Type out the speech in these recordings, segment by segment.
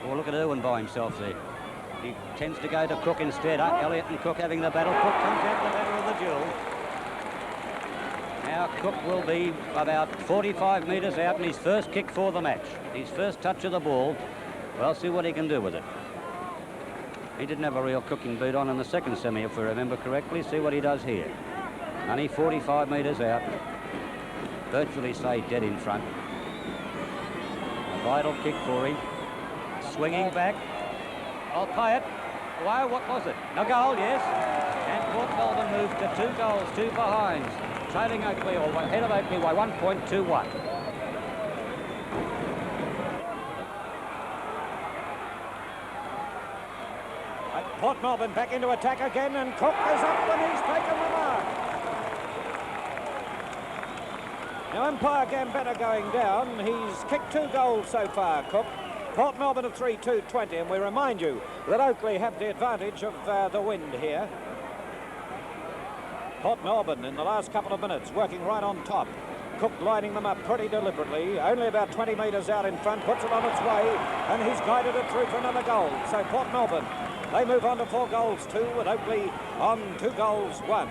Oh, look at Irwin by himself there. He tends to go to Cook instead. Elliott and Cook having the battle. Cook comes out the better of the duel. Now Cook will be about 45 metres out in his first kick for the match. His first touch of the ball. Well, see what he can do with it. He didn't have a real cooking boot on in the second semi, if we remember correctly. See what he does here. Only 45 metres out. Virtually stayed dead in front. A vital kick for him. Swinging back. I'll pay it. Whoa, what was it? A goal, yes. And Port Melbourne moved to 2 goals, 2 behinds. Trailing Oakley, or ahead of Oakley by 1.21. Port Melbourne back into attack again, and Cook is up and he's taken the mark. Now umpire Gambetta going down. He's kicked 2 goals so far, Cook. Port Melbourne at 3-2-20, and we remind you that Oakley have the advantage of the wind here. Port Melbourne in the last couple of minutes working right on top. Cook lining them up pretty deliberately, only about 20 metres out in front, puts it on its way, and he's guided it through for another goal. So Port Melbourne, they move on to 4 goals 2, with Oakley on 2 goals 1.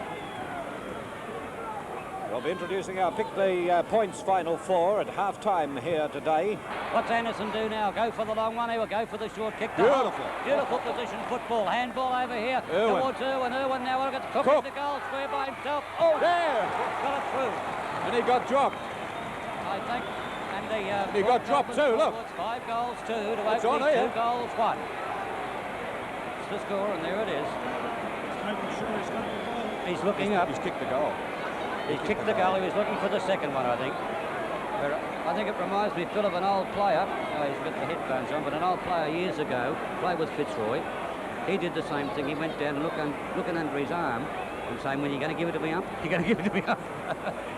We'll be introducing our Pick the Points Final 4 at half-time here today. What's Anderson do now? Go for the long one. He will go for the short kick. Beautiful. Beautiful position football. Handball over here towards Irwin. Irwin now will get Cook into goal square by himself. Oh, there! Got it through. And he got dropped. I think. And he got dropped too, look. 5 goals 2 to It's on Oakley, here. 2 goals 1. It's the score, and there it is. He's looking up. He's kicked the goal. He kicked the goal. He was looking for the second one, I think. But I think it reminds me, Phil, of an old player. Oh, he's got the headphones on, but an old player years ago, played with Fitzroy. He did the same thing. He went down looking under his arm and saying, "When you're going to give it to me, ump? You're going to give it to me, ump?"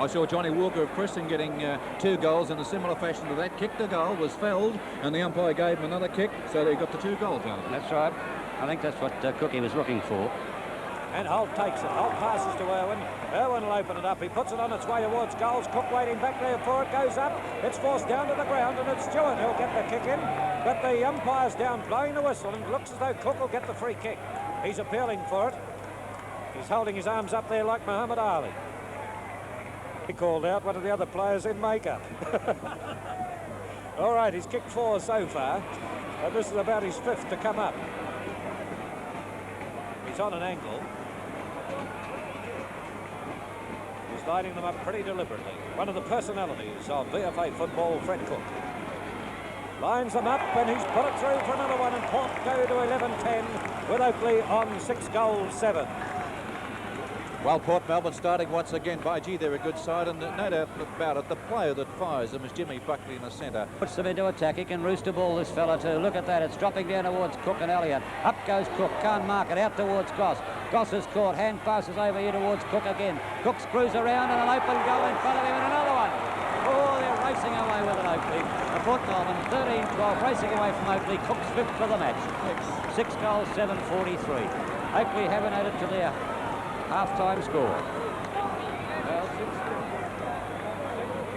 I saw Johnny Walker of Preston getting 2 goals in a similar fashion to that. Kicked the goal, was felled, and the umpire gave him another kick, so they got the 2 goals out of it. That's right. I think that's what Cookie was looking for. And Holt takes it. Holt passes to Irwin. Irwin will open it up. He puts it on its way towards goals. Cook waiting back there for it. Goes up. It's forced down to the ground, and it's Stewart who'll get the kick in. But the umpire's down blowing the whistle, and it looks as though Cook will get the free kick. He's appealing for it. He's holding his arms up there like Muhammad Ali. He called out one of the other players in makeup. All right, he's kicked 4 so far, and this is about his 5th to come up. He's on an angle. He's lining them up pretty deliberately. One of the personalities of VFA football, Fred Cook. Lines them up, and he's put it through for another one, and Port go to 11-10 with Oakley on 6 goals 7. Well, Port Melbourne starting once again. By gee, they're a good side, and no doubt about it, the player that fires them is Jimmy Buckley in the centre. Puts them into attack. He can roost a ball, this fella, too. Look at that. It's dropping down towards Cook and Elliott. Up goes Cook. Can't mark it. Out towards Goss. Goss is caught. Hand passes over here towards Cook again. Cook screws around, and an open goal in front of him, and another one. Oh, they're racing away with it, Oakley. Port Melbourne 13-12, racing away from Oakley. Cook's 5th for the match. 6 goals, 7-43. Oakley haven't added to their half-time score.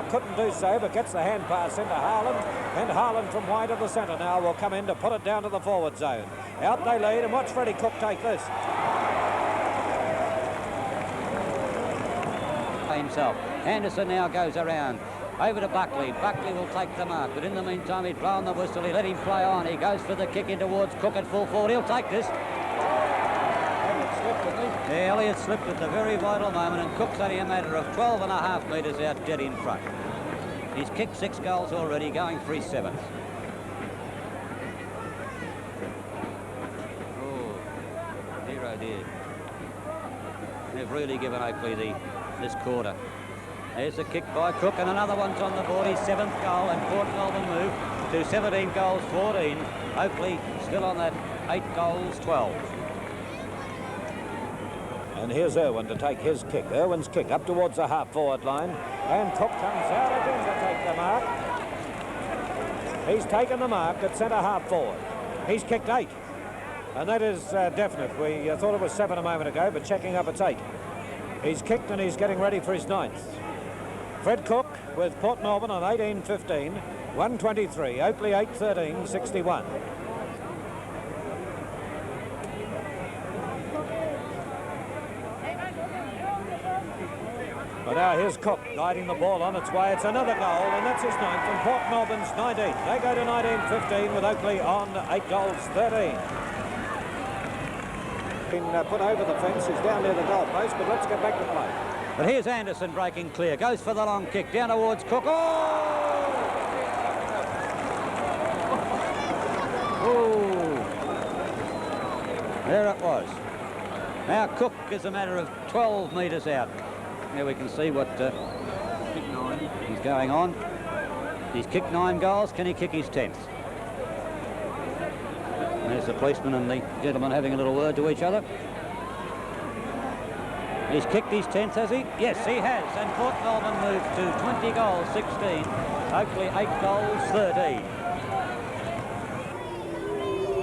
Couldn't do so, but gets the hand pass into Harlan, and Harlan from wide of the centre now will come in to put it down to the forward zone. Out they lead, and watch Freddie Cook take this. Himself. Anderson now goes around. Over to Buckley. Buckley will take the mark, but in the meantime he's blown the whistle. He let him play on. He goes for the kick in towards Cook at full forward. He'll take this. Yeah, Elliott slipped at the very vital moment, and Cook's only a matter of 12.5 metres out, dead in front. He's kicked 6 goals already, going for his 7th. Oh, dear oh dear. They've really given Oakley this quarter. There's a kick by Cook, and another one's on the board. His 7th goal, and Port Melbourne move to 17 goals 14. Oakley still on that 8 goals 12. And here's Irwin to take his kick. Irwin's kick up towards the half-forward line. And Cook comes out again to take the mark. He's taken the mark at centre-half forward. He's kicked 8. And that is definite. We thought it was 7 a moment ago, but checking up it's 8. He's kicked and he's getting ready for his 9th. Fred Cook with Port Melbourne on 18-15, 123. Oakley 8-13, 61. But now here's Cook guiding the ball on its way. It's another goal, and that's his 9th, and Port Melbourne's 19. They go to 19-15 with Oakley on 8 goals, 13. Been put over the fence. He's down near the goal post, but let's get back to play. But here's Anderson breaking clear. Goes for the long kick down towards Cook. Oh! Oh! There it was. Now Cook is a matter of 12 metres out. Here we can see what he's going on. He's kicked 9 goals. Can he kick his 10th? There's the policeman and the gentleman having a little word to each other. He's kicked his 10th, has he? Yes, he has. And Port Melbourne moved to 20 goals, 16. Oakley 8 goals, 13.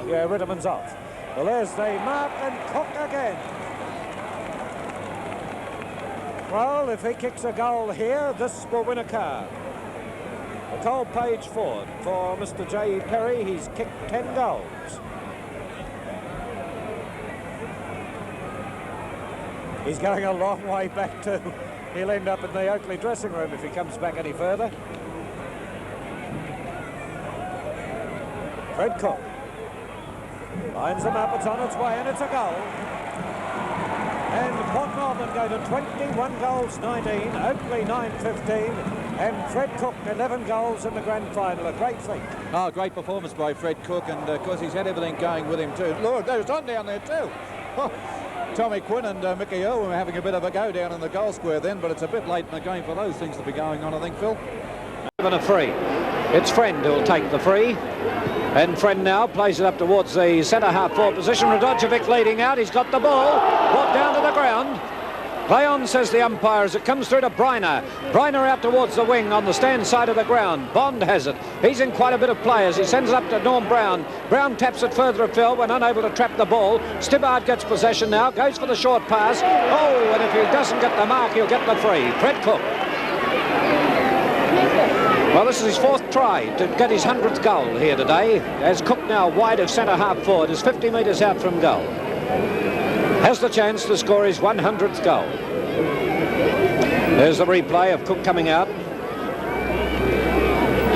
Yeah, Ritterman's off. Well, there's the mark, and Cook again. Well, if he kicks a goal here, this will win a car. A Cole Page Ford for Mr. J. Perry. He's kicked 10 goals. He's going a long way back too. He'll end up in the Oakley dressing room if he comes back any further. Fred Cook lines them up. It's on its way, and it's a goal. And Port Melbourne go to 21 goals, 19. Oakley 9-15. And Fred Cook, 11 goals in the grand final. A great feat. Oh, great performance by Fred Cook, and of course he's had everything going with him too. Lord, there's Don down there too. Oh, Tommy Quinn and Mickey Earl were having a bit of a go down in the goal square then, but it's a bit late in the game for those things to be going on, I think, Phil. Given a free. It's Friend who'll take the free. And Friend now plays it up towards the centre half forward position. Radojevic leading out. He's got the ball. Brought down to the ground. Play on, says the umpire, as it comes through to Briner. Briner out towards the wing on the stand side of the ground. Bond has it. He's in quite a bit of play as he sends it up to Norm Brown. Brown taps it further afield when unable to trap the ball. Stibbard gets possession now, goes for the short pass. Oh, and if he doesn't get the mark, he'll get the free. Fred Cook. Well, this is his 4th try to get his 100th goal here today, as Cook now wide of centre half forward, is 50 metres out from goal. Has the chance to score his 100th goal. There's the replay of Cook coming out.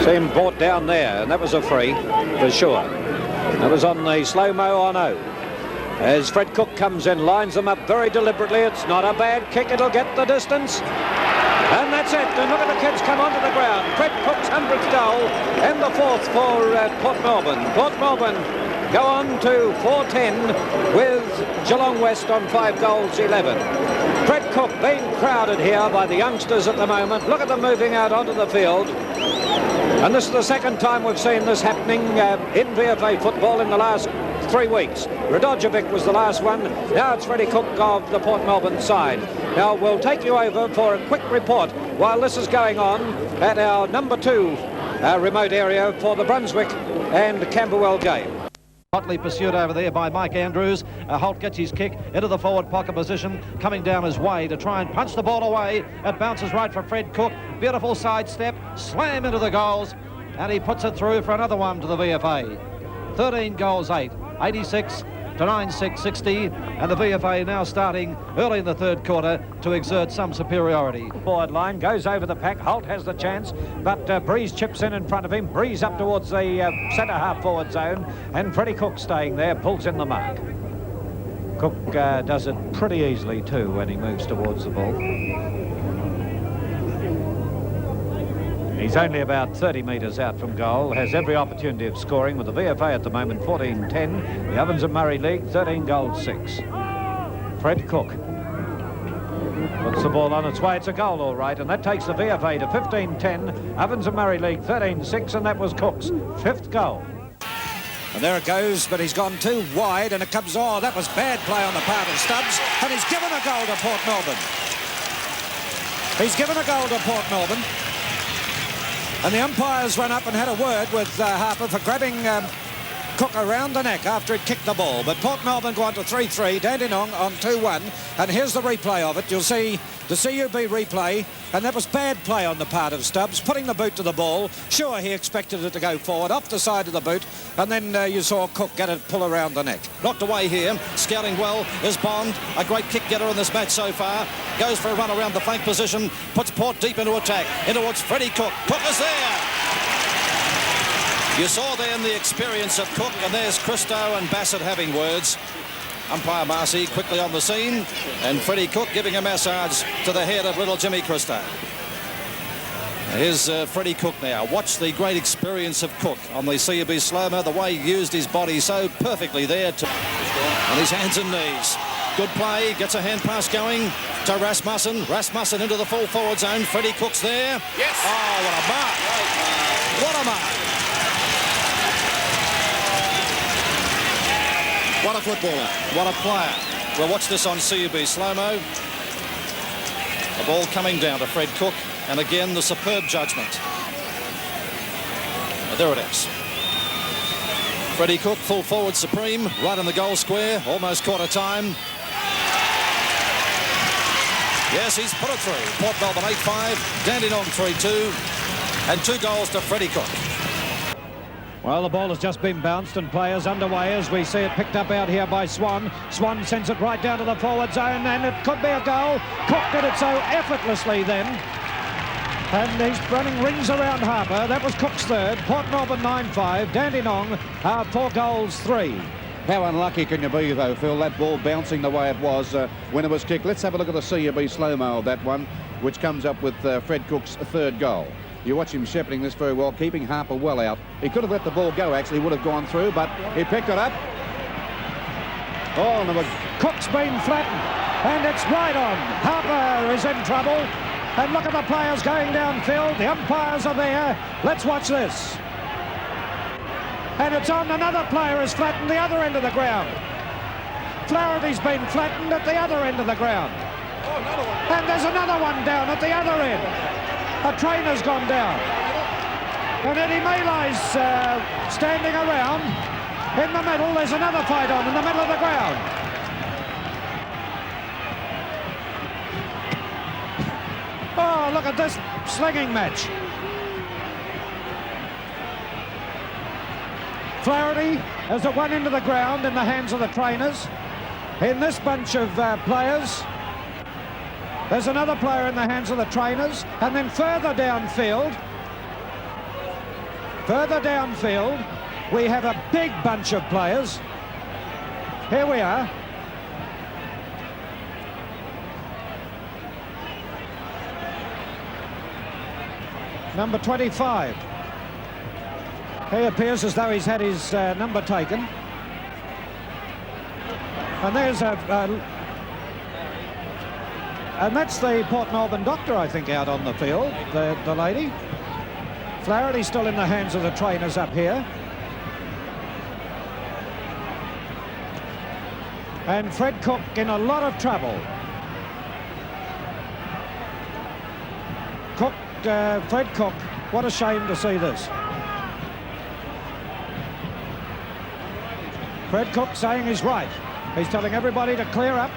See him brought down there, and that was a free for sure. That was on the slow-mo on O. As Fred Cook comes in, lines them up very deliberately. It's not a bad kick, it'll get the distance. And that's it. And look at the kids come onto the ground. Fred Cook's 100th goal and the 4th for Port Melbourne. Port Melbourne go on to 4-10 with Geelong West on 5 goals, 11. Fred Cook being crowded here by the youngsters at the moment. Look at them moving out onto the field. And this is the second time we've seen this happening in VFA football in the last 3 weeks. Radojevic was the last one. Now it's Freddie Cook of the Port Melbourne side. Now we'll take you over for a quick report while this is going on at our number 2 remote area for the Brunswick and Camberwell game. Hotly pursued over there by Mike Andrews. Holt gets his kick into the forward pocket position, coming down his way to try and punch the ball away. It bounces right for Fred Cook. Beautiful sidestep, slam into the goals, and he puts it through for another one to the VFA. 13 goals, 8. 86 to 9-6, 60, and the VFA now starting early in the 3rd quarter to exert some superiority. Forward line goes over the pack. Holt has the chance, but Breeze chips in front of him. Breeze up towards the centre half forward zone, and Freddie Cook staying there, pulls in the mark. Cook does it pretty easily too when he moves towards the ball. He's only about 30 metres out from goal, has every opportunity of scoring with the VFA at the moment 14-10, the Ovens and Murray League 13 goals 6. Fred Cook puts the ball on its way. It's a goal all right, and that takes the VFA to 15-10, Ovens and Murray League 13-6, and that was Cook's 5th goal. And there it goes, but he's gone too wide, and it comes, oh, that was bad play on the part of Stubbs, and he's given a goal to Port Melbourne. He's given a goal to Port Melbourne. And the umpires run up and had a word with Harper for grabbing Cook around the neck after he'd kicked the ball. But Port Melbourne go on to 3-3, Dandenong on 2-1. And here's the replay of it. You'll see The CUB replay, and that was bad play on the part of Stubbs, putting the boot to the ball. Sure, he expected it to go forward, off the side of the boot, and then you saw Cook get it pull around the neck. Knocked away here, scouting well is Bond, a great kick getter in this match so far. Goes for a run around the flank position, puts Port deep into attack, in towards Freddie Cook. Cook is there! You saw then the experience of Cook, and there's Christo and Bassett having words. Umpire Marcy quickly on the scene, and Freddie Cook giving a massage to the head of little Jimmy Christo. Here's Freddie Cook now. Watch the great experience of Cook on the CUB slow-mo, the way he used his body so perfectly there on his hands and knees. Good play, gets a hand pass going to Rasmussen. Rasmussen into the full forward zone. Freddie Cook's there. Yes. Oh, what a mark. What a mark. What a footballer. What a player. We'll watch this on CUB slow-mo. The ball coming down to Fred Cook. And again, the superb judgment. There it is. Freddie Cook, full forward supreme, right in the goal square, almost quarter time. Yes, he's put it through. Port Melbourne 8-5, Dandenong 3-2, and 2 goals to Freddie Cook. Well, the ball has just been bounced and players underway as we see it picked up out here by Swan. Swan sends it right down to the forward zone and it could be a goal. Cook did it so effortlessly then. And he's running rings around Harper. That was Cook's third. Port Melbourne 9-5. Dandenong 4 goals 3. How unlucky can you be, though, Phil, that ball bouncing the way it was when it was kicked. Let's have a look at the CUB slow-mo of that one, which comes up with Fred Cook's third goal. You watch him shepherding this very well, keeping Harper well out. He could have let the ball go, actually, would have gone through, but he picked it up. Oh, no, Cook's been flattened, and it's right on. Harper is in trouble, and look at the players going downfield. The umpires are there. Let's watch this. And it's on. Another player is flattened the other end of the ground. Flaherty's been flattened at the other end of the ground. Oh, another one. And there's another one down at the other end. A trainer's gone down. And Eddie Malay's standing around. In the middle, there's another fight on in the middle of the ground. Oh, look at this slinging match. Flaherty has it one into the ground in the hands of the trainers. In this bunch of players, there's another player in the hands of the trainers, and then further downfield, we have a big bunch of players. Here we are. Number 25. He appears as though he's had his number taken. And there's and that's the Port Melbourne doctor, I think, out on the field, the lady. Flaherty's still in the hands of the trainers up here. And Fred Cook in a lot of trouble. Fred Cook, what a shame to see this. Fred Cook saying he's right. He's telling everybody to clear up.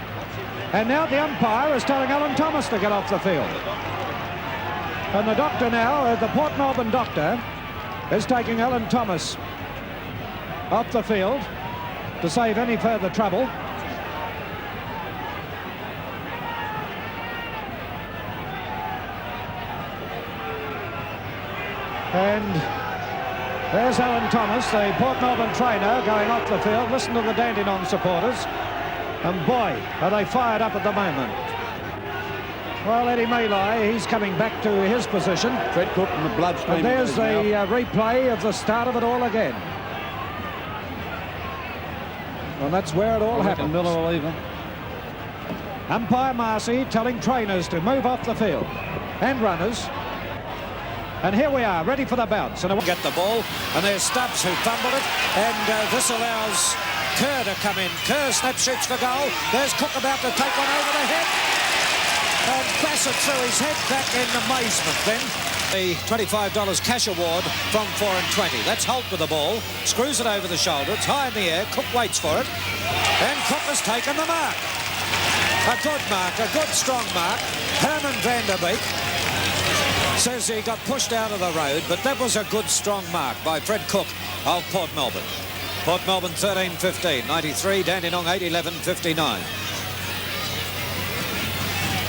And now the umpire is telling Alan Thomas to get off the field. And the doctor now, the Port Melbourne doctor, is taking Alan Thomas off the field to save any further trouble. And there's Alan Thomas, the Port Melbourne trainer, going off the field. Listen to the Dandenong supporters. And boy, are they fired up at the moment. Well, Eddie Malay, he's coming back to his position. Fred Cook and the blood streaming. And there's the replay of the start of it all again. And that's where it all happened. Miller will even. Umpire Marcy telling trainers to move off the field. And runners. And here we are, ready for the bounce. And Get the ball, and there's Stubbs who fumbled it, and this allows Kerr to come in. Kerr snap shoots for goal. There's Cook about to take one over the head. And Bassett threw his head back in amazement then. The $25 cash award from 4 and 20. That's Holt with the ball, screws it over the shoulder. It's high in the air. Cook waits for it. And Cook has taken the mark. A good mark, a good strong mark. Herman van der Beek says he got pushed out of the road, but that was a good strong mark by Fred Cook of Port Melbourne. Port Melbourne 13-15, 93, Dandenong 8-11, 59.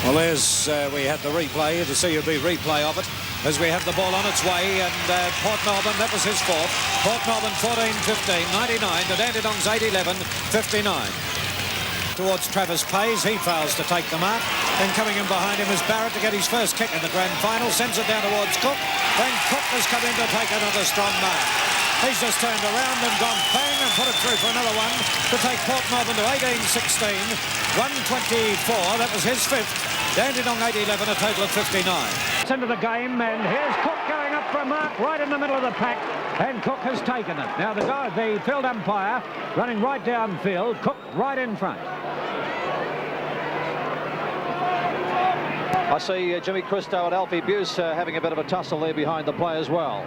Well, there's, we had the replay, the CUB replay of it, as we have the ball on its way, and Port Melbourne, that was his fourth. Port Melbourne 14-15, 99 to Dandenong's 8-11, 59. Towards Travis Pays, he fails to take the mark. Then coming in behind him is Barrett to get his first kick in the grand final, sends it down towards Cook. Then Cook has come in to take another strong mark. He's just turned around and gone bang and put it through for another one to take Port Melbourne to 18-16, 124, that was his fifth. Dandenong 8-11, a total of 59. It's into the game, and here's Cook going up for a mark right in the middle of the pack, and Cook has taken it. Now the field umpire running right downfield, Cook right in front. I see Jimmy Christo and Alfie Buse having a bit of a tussle there behind the play as well.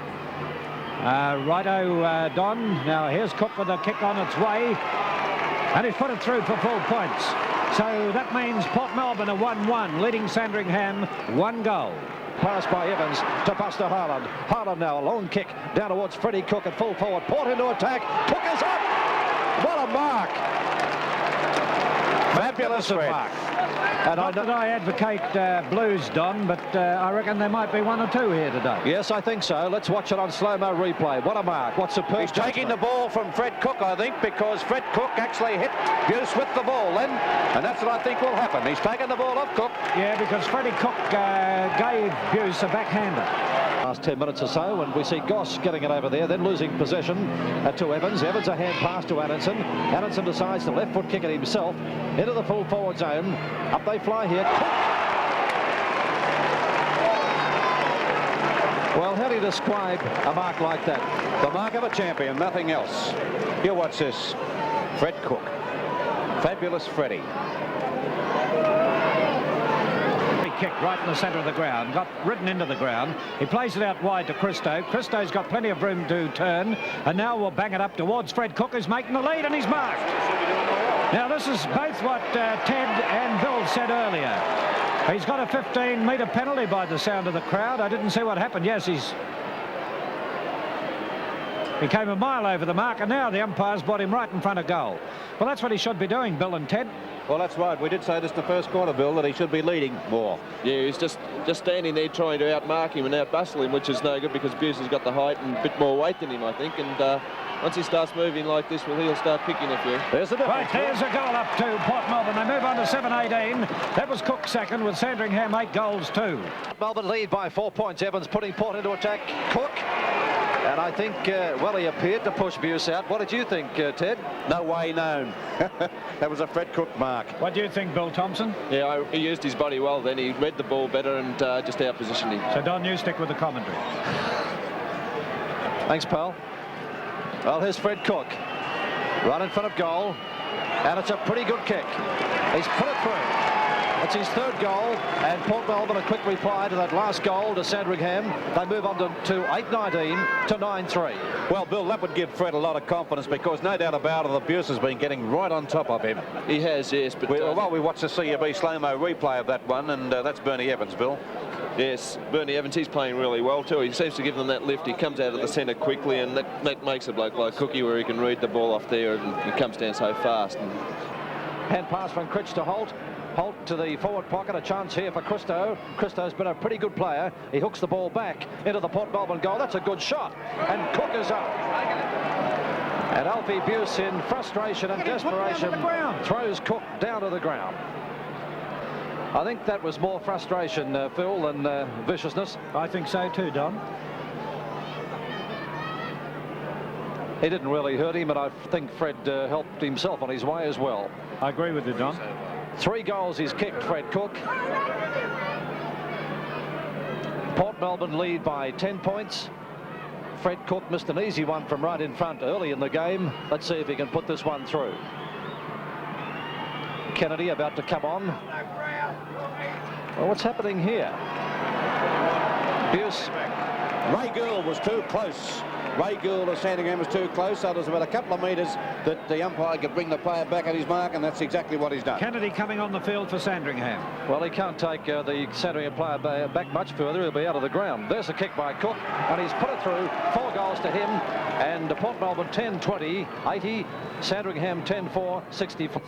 Righto, Don. Now here's Cook with a kick on its way, and he's put it through for full points. So that means Port Melbourne are 1-1, leading Sandringham 1 goal. Pass by Evans to Buster Harland. Harland now, a long kick down towards Freddie Cook at full forward. Port into attack. Cook is up. What a mark. Fabulous mark. And Not that I advocate blues, Don, but I reckon there might be 1 or 2 here today. Yes, I think so. Let's watch it on slow-mo replay. What a mark. What superb. He's taking the ball from Fred Cook, I think, because Fred Cook actually hit Buse with the ball then, and that's what I think will happen. He's taken the ball off Cook. Yeah, because Freddie Cook gave Buse a backhander. Last 10 minutes or so, and we see Goss getting it over there, then losing possession to Evans. Evans a hand pass to Anderson. Anderson decides to left foot kick it himself into the full forward zone. Up they fly here. Well, how do you describe a mark like that? The mark of a champion, nothing else. Here, watch this. Fred Cook. Fabulous Freddie. Kick right in the centre of the ground, got ridden into the ground. He plays it out wide to Christo. Christo's got plenty of room to turn, and now we'll bang it up towards Fred Cook, who's making the lead, and he's marked. Now this is both what Ted and Bill said earlier. He's got a 15-metre penalty by the sound of the crowd. I didn't see what happened. Yes, he came a mile over the mark, and now the umpires brought him right in front of goal. Well, that's what he should be doing, Bill and Ted. Well, that's right. We did say this in the first quarter, Bill, that he should be leading more. Yeah, he's just standing there trying to outmark him and outbustle him, which is no good because Buse has got the height and a bit more weight than him, I think. And once he starts moving like this, well, he'll start picking a few. There's the difference. Right, there's a goal up to Port Melbourne. They move on to 7-18. That was Cook second, with Sandringham 8 goals too. Melbourne lead by 4 points. Evans putting Port into attack. Cook. And I think, well, he appeared to push Buse out. What did you think, Ted? No way known. That was a Fred Cook mark. What do you think, Bill Thompson? Yeah, he used his body well then. He read the ball better and just out-positioned him. So Don, you stick with the commentary. Thanks, pal. Well, here's Fred Cook. Right in front of goal. And it's a pretty good kick. He's put it through. It's his 3rd goal, and Port Melbourne a quick reply to that last goal to Sandringham. They move on to 8-19 to 9-3. Well, Bill, that would give Fred a lot of confidence because no doubt about it, the Buse has been getting right on top of him. He has, yes. But we watched the CUB slow-mo replay of that one, and that's Bernie Evans, Bill. Yes, Bernie Evans, he's playing really well too. He seems to give them that lift. He comes out of the centre quickly, and that makes a bloke like Cookie where he can read the ball off there and he comes down so fast. Hand pass from Critch to Holt. Holt to the forward pocket, a chance here for Christo. Christo's been a pretty good player. He hooks the ball back into the Port Melbourne goal. That's a good shot. And Cook is up. And Alfie Buse, in frustration and desperation, throws Cook down to the ground. I think that was more frustration, Phil, than viciousness. I think so too, Don. He didn't really hurt him, and I think Fred helped himself on his way as well. I agree with you, Don. 3 goals he's kicked, Fred Cook. Port Melbourne lead by 10 points. Fred Cook missed an easy one from right in front early in the game. Let's see if he can put this one through. Kennedy about to come on. Well, what's happening here? Buse. Ray Gould was too close. Ray Gould of Sandringham was too close, so there's about a couple of metres that the umpire could bring the player back at his mark, and that's exactly what he's done. Kennedy coming on the field for Sandringham. Well, he can't take the Sandringham player back much further. He'll be out of the ground. There's a kick by Cook, and he's put it through. 4 goals to him, and Port Melbourne 10-20, 80, Sandringham 10-4, 64.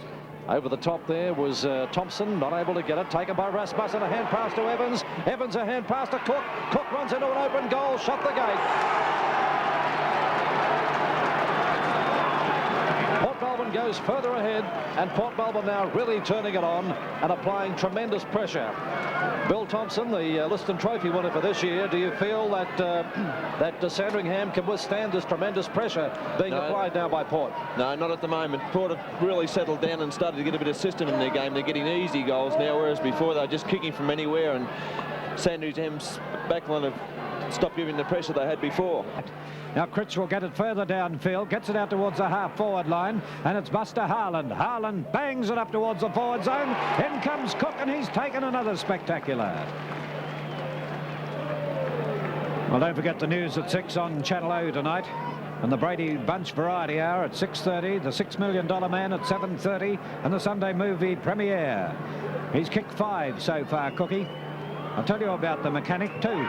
Over the top there was Thompson, not able to get it. Taken by Rasmussen, a hand pass to Evans. Evans, a hand pass to Cook. Cook runs into an open goal, shot the gate. Port Melbourne goes further ahead, and Port Melbourne now really turning it on and applying tremendous pressure. Bill Thompson, the Liston Trophy winner for this year, do you feel that that Sandringham can withstand this tremendous pressure being applied now by Port? No, not at the moment. Port have really settled down and started to get a bit of system in their game. They're getting easy goals now, whereas before they were just kicking from anywhere, and Sandringham's backline have stopped giving the pressure they had before. Now Critch will get it further downfield, gets it out towards the half-forward line, and it's Buster Harland. Harland bangs it up towards the forward zone. In comes Cook, and he's taken another spectacular. Well, don't forget the news at 6 on Channel O tonight, and the Brady Bunch Variety Hour at 6:30, the $6 Million Man at 7:30, and the Sunday movie premiere. He's kicked 5 so far, Cookie. I'll tell you about the mechanic too,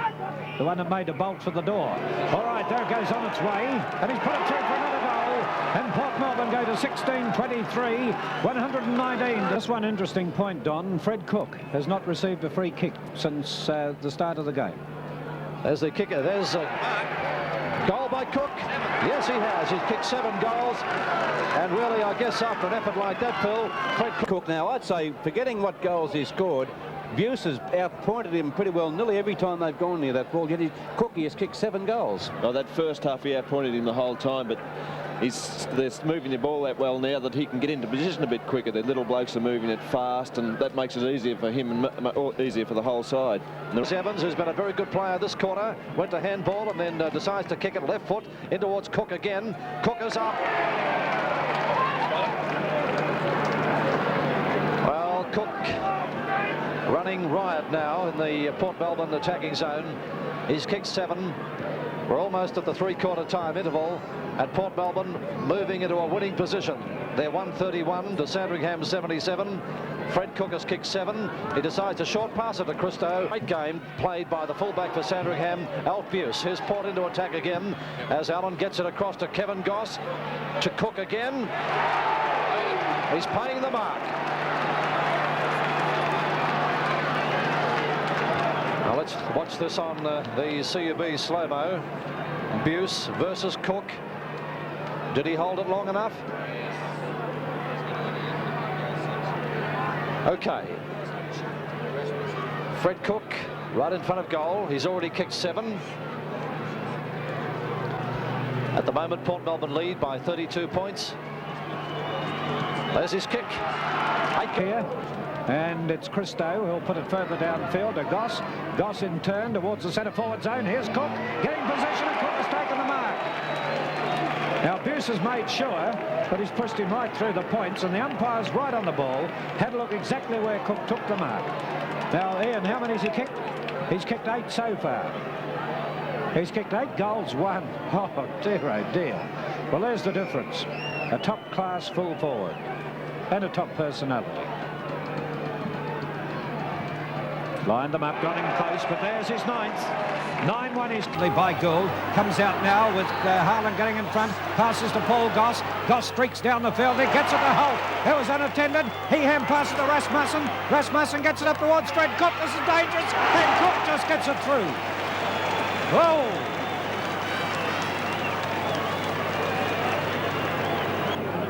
the one that made a bolt for the door. All right, there it goes on its way, and he's put it through for another goal, and Port Melbourne go to 16-23, 119. This one interesting point, Don. Fred Cook has not received a free kick since the start of the game. There's the kicker. There's a goal by Cook. Yes, he has. He's kicked 7 goals, and really, I guess after an effort like that, Phil, Fred Cook, now I'd say, forgetting what goals he scored, Buse has outpointed him pretty well nearly every time they've gone near that ball. Yet Cookie has kicked 7 goals. Oh, that first half he outpointed him the whole time, but they're moving the ball that well now that he can get into position a bit quicker. The little blokes are moving it fast, and that makes it easier for him and easier for the whole side. Evans, who's been a very good player this quarter, went to handball and then decides to kick it left foot in towards Cook again. Cook is up. Well, Cook running riot now in the Port Melbourne attacking zone. He's kicked 7. We're almost at the 3/4 time interval, and Port Melbourne moving into a winning position. They're 131 to Sandringham 77. Fred Cook has kicked 7. He decides to short pass it to Christo. Great game played by the fullback for Sandringham, Alf Buse. Here's Port into attack again as Allen gets it across to Kevin Goss. To Cook again. He's paying the mark. Now let's watch this on the CUB slow-mo. Buse versus Cook. Did he hold it long enough? Okay. Fred Cook right in front of goal. He's already kicked 7. At the moment, Port Melbourne lead by 32 points. There's his kick. Here. And it's Christo who'll put it further downfield to Goss. Goss in turn towards the centre forward zone. Here's Cook getting position, and Cook has taken the mark. Now Buse has made sure, but he's pushed him right through the points, and the umpire's right on the ball. Had a look exactly where Cook took the mark. Now Ian, how many has he kicked? He's kicked 8 so far. He's kicked 8 goals, 1. Oh dear, oh dear. Well, there's the difference. A top-class full forward and a top personality. Lined them up, got him close, but there's his 9th. 9-1 is by Gould. Comes out now with Harland getting in front. Passes to Paul Goss. Goss streaks down the field. He gets it to Holt. It was unattended. He hand passes to Rasmussen. Rasmussen gets it up towards Fred Cook. This is dangerous. And Cook just gets it through. Oh!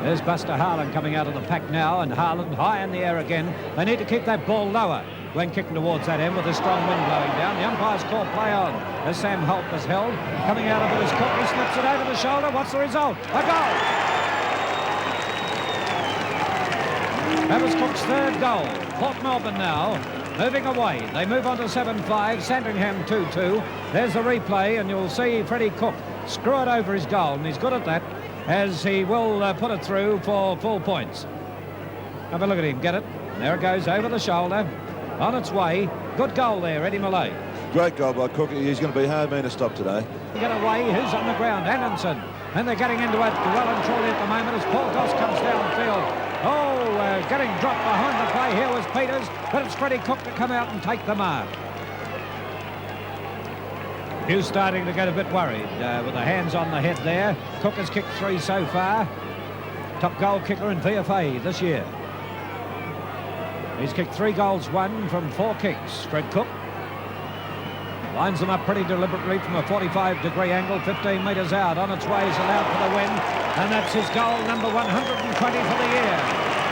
There's Buster Harland coming out of the pack now, and Harland high in the air again. They need to keep that ball lower when kicking towards that end with a strong wind blowing down. The umpire's call play on as Sam Holt is held. Coming out of it is Cook. He slips it over the shoulder. What's the result? A goal! That was Cook's 3rd goal. Port Melbourne now moving away. They move on to 7-5. Sandringham 2-2. There's the replay, and you'll see Freddie Cook screw it over his goal, and he's good at that, as he will put it through for full points. Have a look at him, get it. There it goes over the shoulder, on its way. Good goal there, Eddie Malay. great goal by Cook. He's going to be hard man to stop today. Get away, who's on the ground? Anderson. And they're getting into it well and truly at the moment as Paul Goss comes downfield. Oh, getting dropped behind the play here was Peters, but it's Freddie Cook to come out and take the mark. Hughes starting to get a bit worried with the hands on the head there. Cook has kicked 3 so far. Top goal kicker in VFA this year. He's kicked 3 goals, 1 from 4 kicks. Fred Cook lines them up pretty deliberately from a 45-degree angle, 15 metres out. On its way is allowed for the win, and that's his goal number 120 for the year.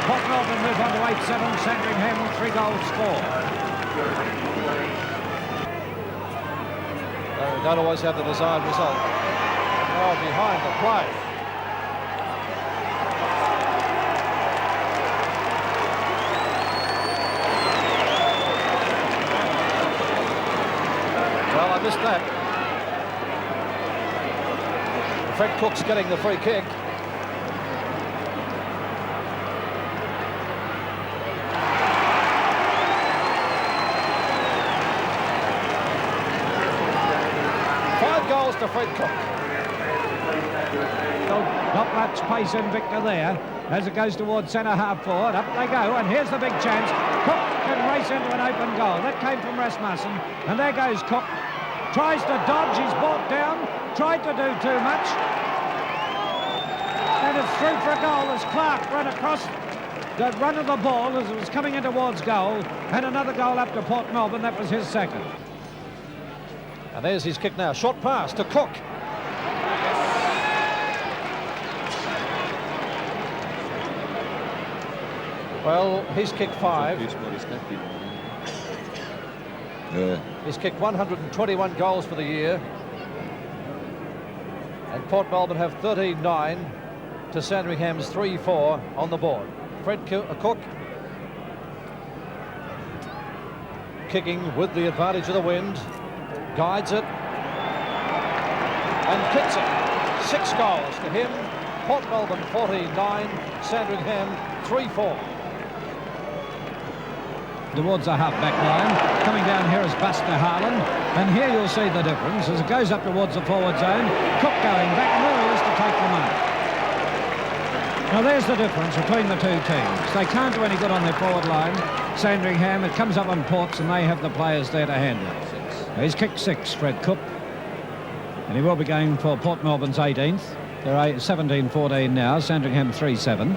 Port Melbourne move on to 8-7. Sandringham 3 goals, 4. Don't always have the desired result. Oh, behind the play. Well, I missed that. Fred Cook's getting the free kick. To Fred Cook. Not much pace in Victor there as it goes towards centre half forward. Up they go, and here's the big chance. Cook can race into an open goal. That came from Rasmussen, and there goes Cook. Tries to dodge, he's brought down, tried to do too much. And it's through for a goal as Clark ran across the run of the ball as it was coming in towards goal, and another goal up to Port Melbourne. That was his second. And there's his kick now. Short pass to Cook. Well, he's kicked 5. Yeah. He's kicked 121 goals for the year. And Port Melbourne have 13-9 to Sandringham's 3-4 on the board. Fred Cook kicking with the advantage of the wind. Guides it and kicks it. 6 goals to him. Port Melbourne 14-9, Sandringham 3-4. Towards the half-back line. Coming down here is Buster Harlan. And here you'll see the difference as it goes up towards the forward zone. Cook going back more is to take the mark. Now there's the difference between the two teams. They can't do any good on their forward line. Sandringham, it comes up on Ports and they have the players there to handle it. He's kicked 6, Fred Cook. And he will be going for Port Melbourne's 18th. They're 17-14 now. Sandringham 3-7.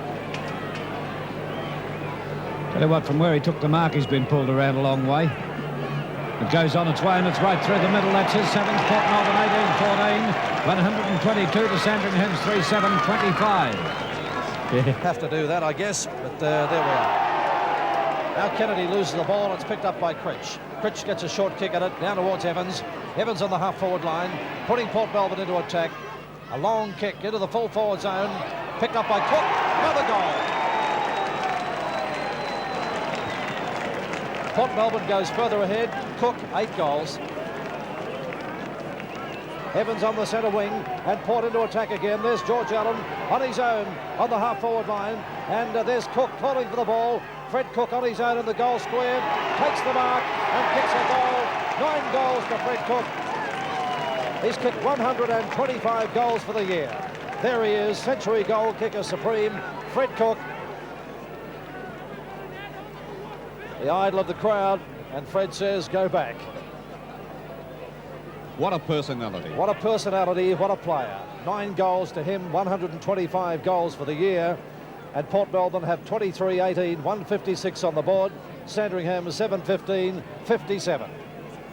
Tell you what, from where he took the mark, he's been pulled around a long way. It goes on its way and it's right through the middle. That's his 7th. Port Melbourne 18-14. 122 to Sandringham's 3-7-25. You have to do that, I guess. But there we are. Now Kennedy loses the ball and it's picked up by Critch. Critch gets a short kick at it, down towards Evans. Evans on the half-forward line, putting Port Melbourne into attack. A long kick into the full forward zone, picked up by Cook. Another goal. Port Melbourne goes further ahead. Cook, 8 goals. Evans on the centre wing and Port into attack again. There's George Allen on his own on the half-forward line. And there's Cook calling for the ball. Fred Cook on his own in the goal square, takes the mark and kicks a goal. 9 goals to Fred Cook. He's kicked 125 goals for the year. There he is, century goal kicker supreme, Fred Cook. The idol of the crowd, and Fred says, go back. What a personality. What a personality, what a player. 9 goals to him, 125 goals for the year. And Port Melbourne have 23-18, 156 on the board. Sandringham 7-15, 57.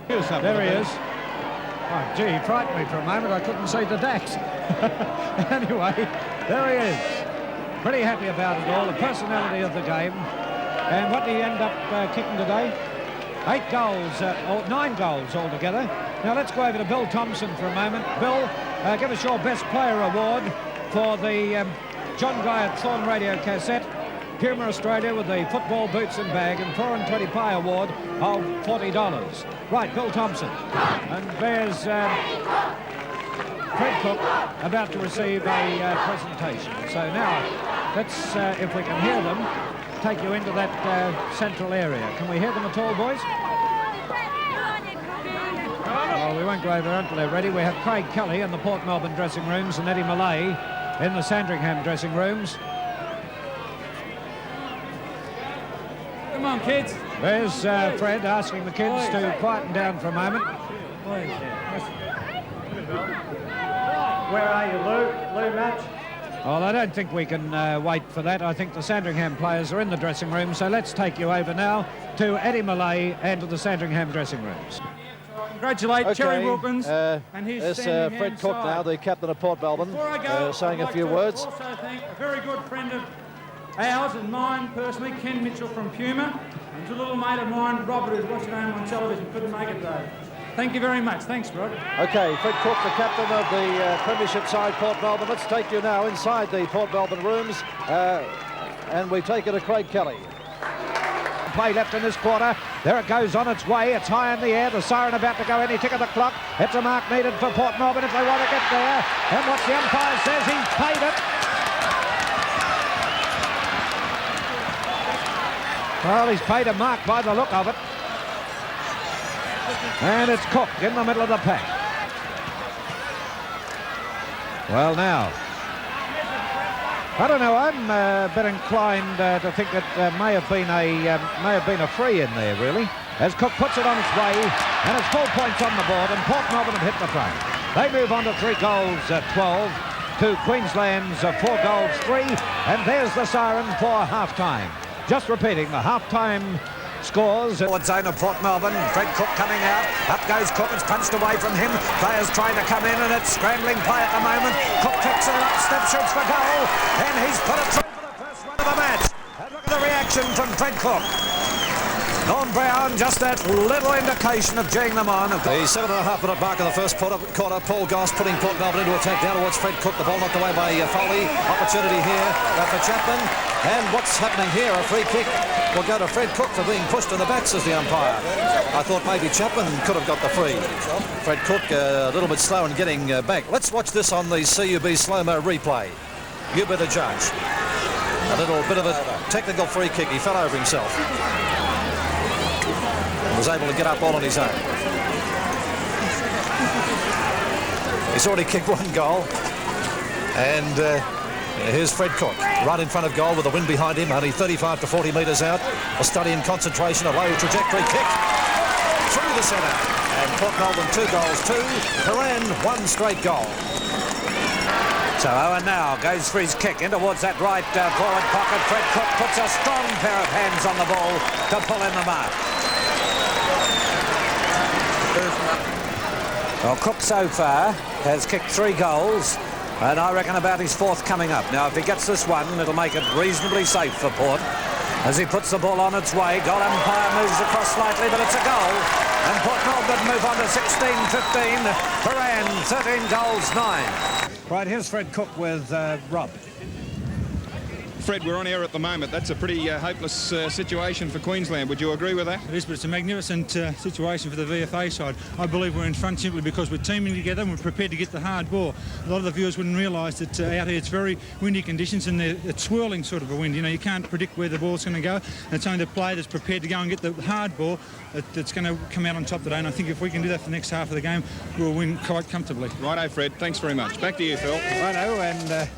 There he is. Oh, gee, he frightened me for a moment. I couldn't see the Dax. Anyway, there he is. Pretty happy about it all, the personality of the game. And what did he end up kicking today? 8 goals, or 9 goals altogether. Now let's go over to Bill Thompson for a moment. Bill, give us your Best Player Award for the John Guy Thorn radio cassette. Puma Australia with the football boots and bag and 4 and 20 pie award of $40. Right, Bill Thompson. And there's Fred Cook about to receive a presentation. So now, let's, if we can hear them, take you into that central area. Can we hear them at all, boys? Well, we won't go over until they're ready. We have Craig Kelly in the Port Melbourne dressing rooms and Eddie Malay in the Sandringham dressing rooms. Come on, kids. There's Fred asking the kids to quieten down for a moment. Where are you, Lou? Lou Match? Well, I don't think we can wait for that. I think the Sandringham players are in the dressing room, so let's take you over now to Eddie Malay and to the Sandringham dressing rooms. Congratulate Terry Wilkins and his There's Fred Cook now, the captain of Port Melbourne, saying a few words. Also thank a very good friend of ours and mine personally, Ken Mitchell from Puma, and a little mate of mine, Robert, who's watching home on television, couldn't make it though. Thank you very much. Thanks, Rod. Okay, Fred Cook, the captain of the Premiership side, Port Melbourne. Let's take you now inside the Port Melbourne rooms, and we take you to Craig Kelly. Play left in this quarter. There it goes on its way. It's high in the air. The siren about to go any tick of the clock. It's a mark needed for Port Melbourne if they want to get there. And what the umpire says, he's paid it. Well, he's paid a mark by the look of it. And it's Cook in the middle of the pack. Well, now, I don't know. I'm a bit inclined to think that may have been a free in there, really, as Cook puts it on its way, and it's 4 points on the board, and Port Melbourne have hit the front. They move on to 3 goals 12 to Queensland's 4 goals 3, and there's the siren for half-time. Just repeating the half-time scores. Forward zone of Port Melbourne. Fred Cook coming out. Up goes Cook. It's punched away from him. Players trying to come in, and it's scrambling play at the moment. Cook picks it up, step shoots for goal, and he's put it through for the first run of the match. And look at the reaction from Fred Cook. Norm Brown, just that little indication of geeing them on. The 7.5-minute mark of the first quarter, Paul Goss putting Port Melbourne into attack down towards Fred Cook. The ball knocked away by Foley. Opportunity here for Chapman. And what's happening here? A free kick will go to Fred Cook for being pushed in the back, says the umpire. I thought maybe Chapman could have got the free. Fred Cook a little bit slow in getting back. Let's watch this on the CUB slow-mo replay. You be the judge. A little bit of a technical free kick. He fell over himself. Was able to get up all on his own. He's already kicked 1 goal. And here's Fred Cook, right in front of goal with the wind behind him, only 35 to 40 metres out. A study in concentration, a low trajectory kick through the centre. And Port Melbourne 2 goals 2. Paran 1 straight goal. So Owen now goes for his kick in towards that right forward pocket. Fred Cook puts a strong pair of hands on the ball to pull in the mark. Well, Cook so far has kicked 3 goals, and I reckon about his 4th coming up. Now, if he gets this one, it'll make it reasonably safe for Port. As he puts the ball on its way, goal umpire moves across slightly, but it's a goal. And Port Melbourne move on to 16-15. Paran, 13 goals, 9. Right, here's Fred Cook with Rob. Fred, we're on air at the moment. That's a pretty hopeless situation for Queensland. Would you agree with that? It is, but it's a magnificent situation for the VFA side. I believe we're in front simply because we're teaming together and we're prepared to get the hard ball. A lot of the viewers wouldn't realise that out here it's very windy conditions and it's swirling sort of a wind. You know, you can't predict where the ball's going to go. And it's only the player that's prepared to go and get the hard ball that's going to come out on top today. And I think if we can do that for the next half of the game, we'll win quite comfortably. Righto, Fred. Thanks very much. Back to you, Phil. Righto, and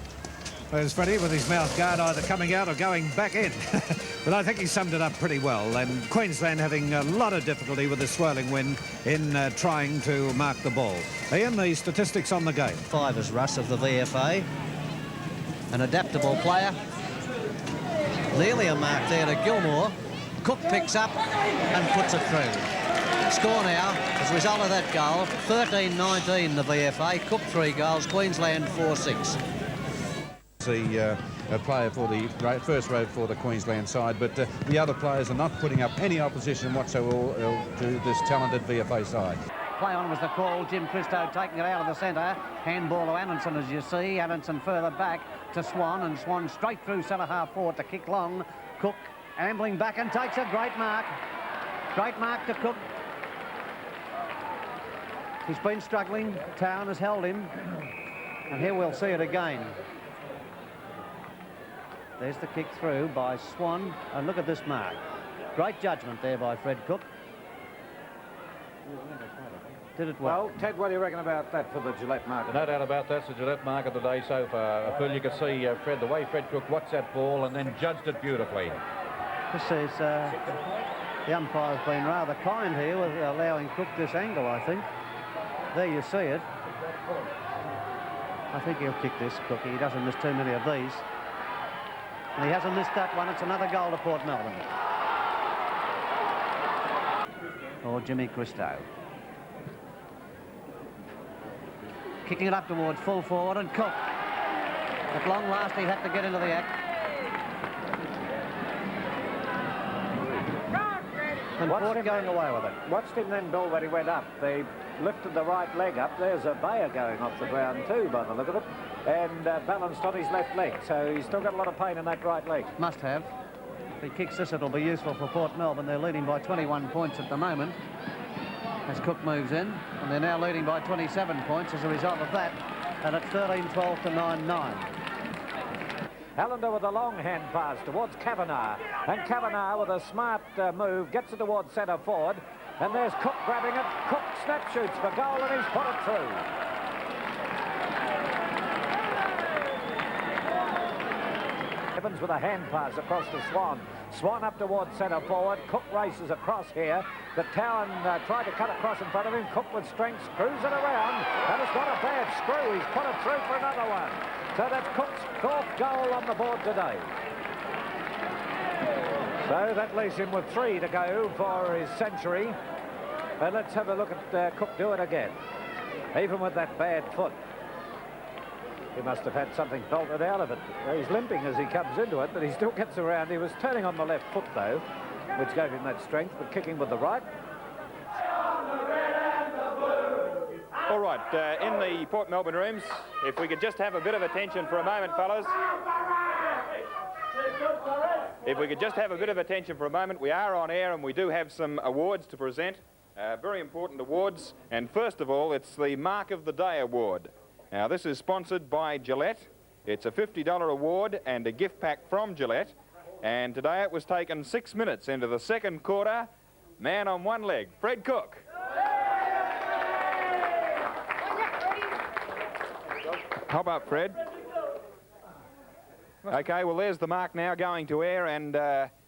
there's Freddie with his mouth guard either coming out or going back in. But I think he summed it up pretty well. And Queensland having a lot of difficulty with the swirling wind in trying to mark the ball. Ian, the statistics on the game. 5 is Russ of the VFA. An adaptable player. Nearly a mark there to Gilmore. Cook picks up and puts it through. Score now, as a result of that goal, 13-19 the VFA. Cook 3 goals, Queensland 4-6. The player for the first row for the Queensland side, but the other players are not putting up any opposition whatsoever to this talented VFA side. Play on was the call. Jim Christo taking it out of the centre. Handball to Anderson, as you see. Anderson further back to Swan, and Swan straight through centre half forward to kick long. Cook ambling back and takes a great mark. Great mark to Cook. He's been struggling. Town has held him. And here we'll see it again. There's the kick through by Swan. And look at this mark. Great judgment there by Fred Cook. did it well. Well, Ted, what do you reckon about that for the Gillette market? No doubt about that's the Gillette mark of the day so far. Phil, you could see Fred, the way Fred Cook watched that ball and then judged it beautifully. This is, the umpire's been rather kind here with allowing Cook this angle, I think. There you see it. I think he'll kick this, Cookie. He doesn't miss too many of these. And he hasn't missed that one. It's another goal to Port Melbourne. Or Jimmy Christo. Kicking it up towards full forward, and Cook. At long last, he had to get into the act. And Port going away with it. Watched him then, Bill, when he went up. They lifted the right leg up. There's a Bayer going off the ground too, by the look of it. And balanced on his left leg. So he's still got a lot of pain in that right leg. Must have. If he kicks this, it'll be useful for Port Melbourne. They're leading by 21 points at the moment as Cook moves in. And they're now leading by 27 points as a result of that. And it's 13-12 to 9-9. Allender with a long hand pass towards Kavanagh. And Kavanagh with a smart move gets it towards centre forward. And there's Cook grabbing it. Cook snap shoots for goal and he's put it through. Evans with a hand pass across to Swan. Swan up towards centre forward. Cook races across here. The Town tried to cut across in front of him. Cook with strength screws it around. And it's not a bad screw. He's put it through for another one. So that's Cook's 4th goal on the board today. So that leaves him with 3 to go for his century. And let's have a look at Cook do it again. Even with that bad foot. He must have had something bolted out of it. He's limping as he comes into it, but he still gets around. He was turning on the left foot, though, which gave him that strength, but kicking with the right. All right, in the Port Melbourne rooms, if we could just have a bit of attention for a moment, fellas. If we could just have a bit of attention for a moment. We are on air and we do have some awards to present. Very important awards. And first of all, it's the Mark of the Day award. Now, this is sponsored by Gillette. It's a $50 award and a gift pack from Gillette. And today it was taken 6 minutes into the second quarter. Man on one leg, Fred Cook. How about Fred? Okay, well, there's the mark now going to air, and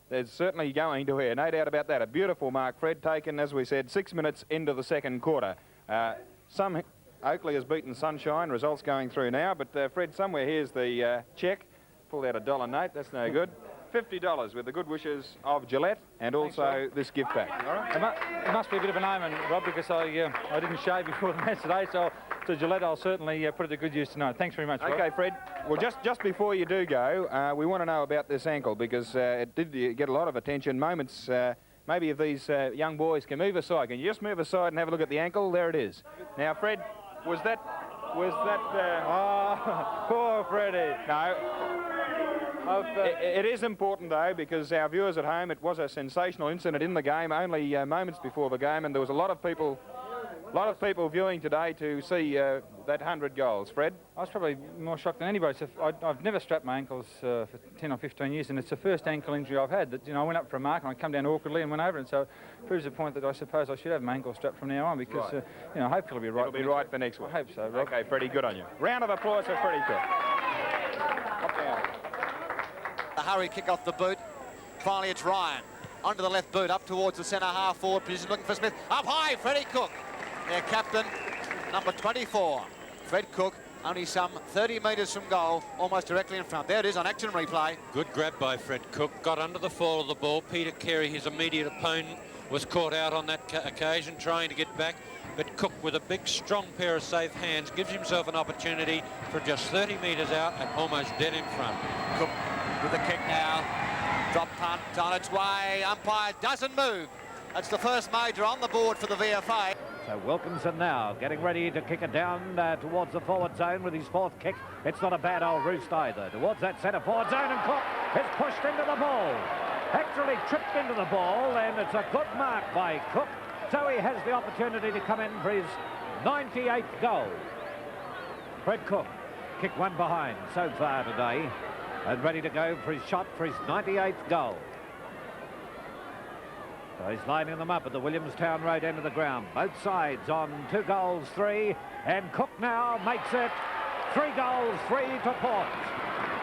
there's certainly going to air, no doubt about that. A beautiful mark, Fred, taken, as we said, 6 minutes into the second quarter. Oakley has beaten Sunshine, results going through now, but Fred, somewhere here's the cheque. Pulled out a $1 note, that's no good. $50 with the good wishes of Gillette and also this gift pack. All right? It must be a bit of an omen, Rob, because I didn't shave before the match today, so to Gillette I'll certainly put it to good use tonight. Thanks very much, Rob. Okay, Fred. Well, just before you do go, we want to know about this ankle because it did get a lot of attention. Moments, maybe if these young boys can move aside. Can you just move aside and have a look at the ankle? There it is. Now, Fred, was that... Oh, poor Freddie. No. It is important, though, because our viewers at home, it was a sensational incident in the game, only moments before the game, and there was a lot of people viewing today to see that 100 goals. Fred? I was probably more shocked than anybody. I've never strapped my ankles for 10 or 15 years, and it's the first ankle injury I've had. That I went up for a mark and I come down awkwardly and went over it, and so it proves the point that I suppose I should have my ankle strapped from now on because, hopefully it'll be right. It'll be right for next week. I hope so, Rob. Okay, Freddie, good on you. Round of applause for Freddie Cook. A hurry kick off the boot. Finally, it's Ryan. Onto the left boot, up towards the centre half forward position, looking for Smith. Up high, Freddie Cook. Their captain, number 24. Fred Cook, only some 30 metres from goal, almost directly in front. There it is on action replay. Good grab by Fred Cook. Got under the fall of the ball. Peter Carey, his immediate opponent, was caught out on that occasion, trying to get back. But Cook, with a big, strong pair of safe hands, gives himself an opportunity for just 30 metres out and almost dead in front. Cook with the kick now. Drop punt on its way. Umpire doesn't move. That's the first major on the board for the VFA. So Wilkinson now getting ready to kick it down towards the forward zone with his 4th kick. It's not a bad old roost either. Towards that centre forward zone, and Cook is pushed into the ball. Actually tripped into the ball, and it's a good mark by Cook. So he has the opportunity to come in for his 98th goal. Fred Cook, kick one behind so far today, and ready to go for his shot for his 98th goal. So he's lining them up at the Williamstown Road end of the ground. Both sides on 2 goals, 3. And Cook now makes it 3 goals, 3 to Port.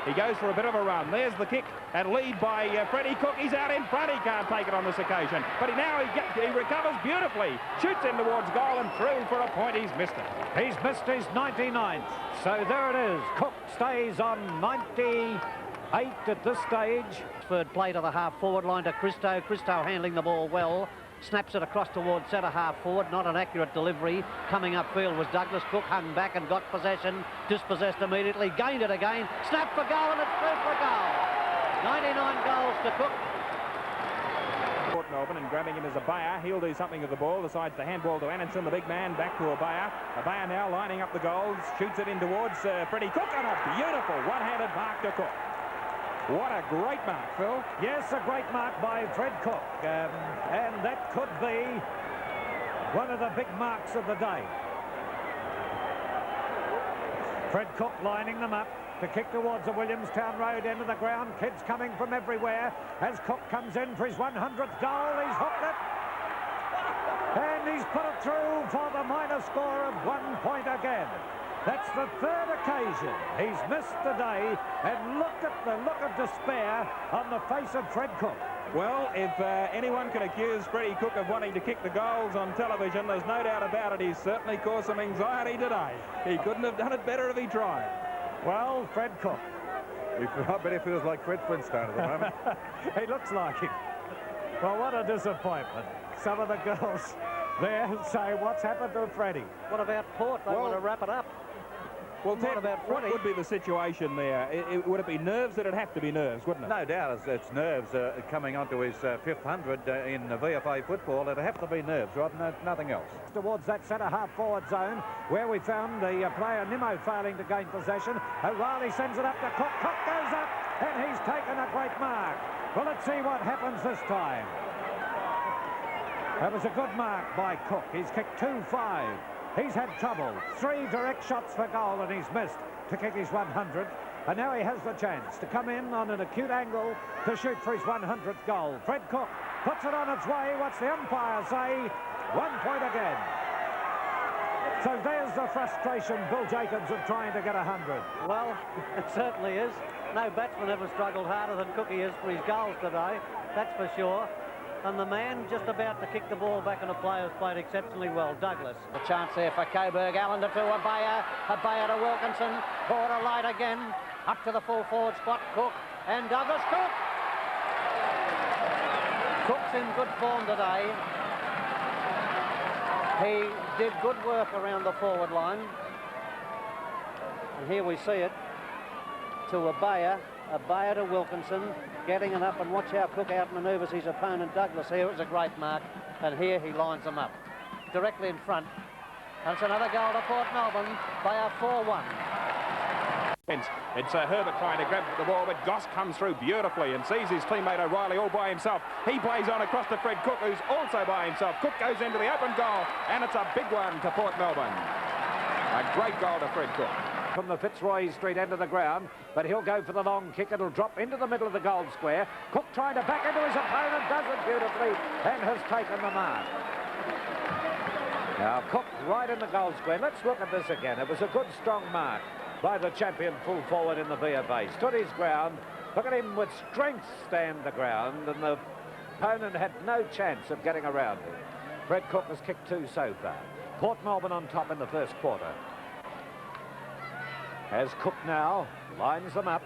He goes for a bit of a run. There's the kick and lead by Freddie Cook. He's out in front. He can't take it on this occasion. But he recovers beautifully. Shoots in towards goal and through for a point. He's missed it. He's missed his 99th. So there it is. Cook stays on 98 at this stage. Third play to the half-forward line to Christo. Christo handling the ball well. Snaps it across towards centre half forward. Not an accurate delivery. Coming upfield was Douglas. Cook hung back and got possession. Dispossessed immediately. Gained it again. Snap for goal and it's through for goal. 99 goals to Cook. Port Melbourne, and grabbing him as Abaya. He'll do something with the ball. Decides the handball to Anderson, the big man. Back to Abaya. Abaya now lining up the goals. Shoots it in towards Freddie Cook. And a beautiful one-handed mark to Cook. What a great mark, Phil. Yes, a great mark by Fred Cook. And that could be one of the big marks of the day. Fred Cook lining them up to kick towards the Williamstown Road end of the ground. Kids coming from everywhere as Cook comes in for his 100th goal. He's hooked it. And he's put it through for the minor score of 1 point again. That's the third occasion he's missed the day, and look at the look of despair on the face of Fred Cook. Well, if anyone can accuse Freddie Cook of wanting to kick the goals on television, there's no doubt about it. He's certainly caused some anxiety today. He couldn't have done it better if he tried. Well, Fred Cook. I bet he feels like Fred Flintstone at the moment. He looks like him. Well, what a disappointment. Some of the girls there say, what's happened to Freddie? What about Port? They want to wrap it up. Well, Ted, what would be the situation there? Would it be nerves? It'd have to be nerves, wouldn't it? No doubt it's nerves coming onto his 5th 100 in VFA football. It'd have to be nerves, right? No, nothing else. Towards that centre half forward zone where we found the player Nimmo failing to gain possession. O'Reilly sends it up to Cook. Cook goes up and he's taken a great mark. Well, let's see what happens this time. That was a good mark by Cook. He's kicked 2-5. He's had trouble. 3 direct shots for goal and he's missed to kick his 100th. And now he has the chance to come in on an acute angle to shoot for his 100th goal. Fred Cook puts it on its way. What's the umpire say? 1 point again. So there's the frustration, Bill Jacobs, of trying to get 100. Well, it certainly is. No batsman ever struggled harder than Cookie is for his goals today. That's for sure. And the man just about to kick the ball back in the play has played exceptionally well, Douglas. A chance there for Coburg. Allender to Abaya. Abaya to Wilkinson. Border light again. Up to the full forward spot. Cook and Douglas. Cook! Cook's in good form today. He did good work around the forward line. And here we see it to Abaya. Abaya to Wilkinson, getting it up, and watch how Cook outmanoeuvres his opponent Douglas. Here it was a great mark, and here he lines them up directly in front. And it's another goal to Port Melbourne by a 4-1. It's Herbert trying to grab the ball, but Goss comes through beautifully and sees his teammate O'Reilly all by himself. He plays on across to Fred Cook, who's also by himself. Cook goes into the open goal, and it's a big one to Port Melbourne. A great goal to Fred Cook. From the Fitzroy Street end of the ground, but he'll go for the long kick. It'll drop into the middle of the goal square. Cook trying to back into his opponent, does it beautifully, and has taken the mark. Now Cook right in the goal square. Let's look at this again. It was a good strong mark by the champion full forward in the VFA. Stood his ground. Look at him with strength stand the ground, and the opponent had no chance of getting around him. Fred Cook has kicked 2 so far. Port Melbourne on top in the first quarter. As Cook now lines them up.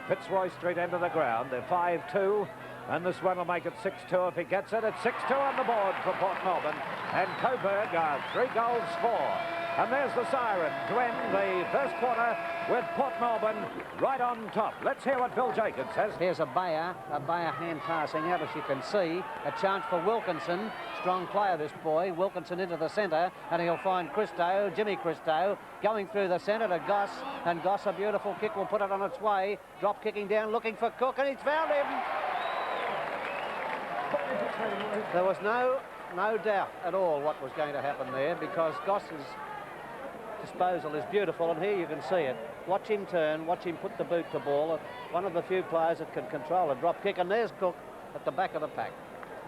Fitzroy Street end of the ground. They're 5-2, and this one will make it 6-2 if he gets it. It's 6-2 on the board for Port Melbourne, and Coburg are 3 goals for. And there's the siren to end the first quarter with Port Melbourne right on top. Let's hear what Bill Jacobs says. Here's Abaya hand passing out, as you can see. A chance for Wilkinson. Strong player, this boy. Wilkinson into the centre, and he'll find Christo, Jimmy Christo, going through the centre to Goss, and Goss, a beautiful kick, will put it on its way. Drop kicking down, looking for Cook, and he's found him. There was no doubt at all what was going to happen there, because Goss's disposal is beautiful, and here you can see it. Watch him turn, watch him put the boot to ball. One of the few players that can control a drop kick, and there's Cook at the back of the pack.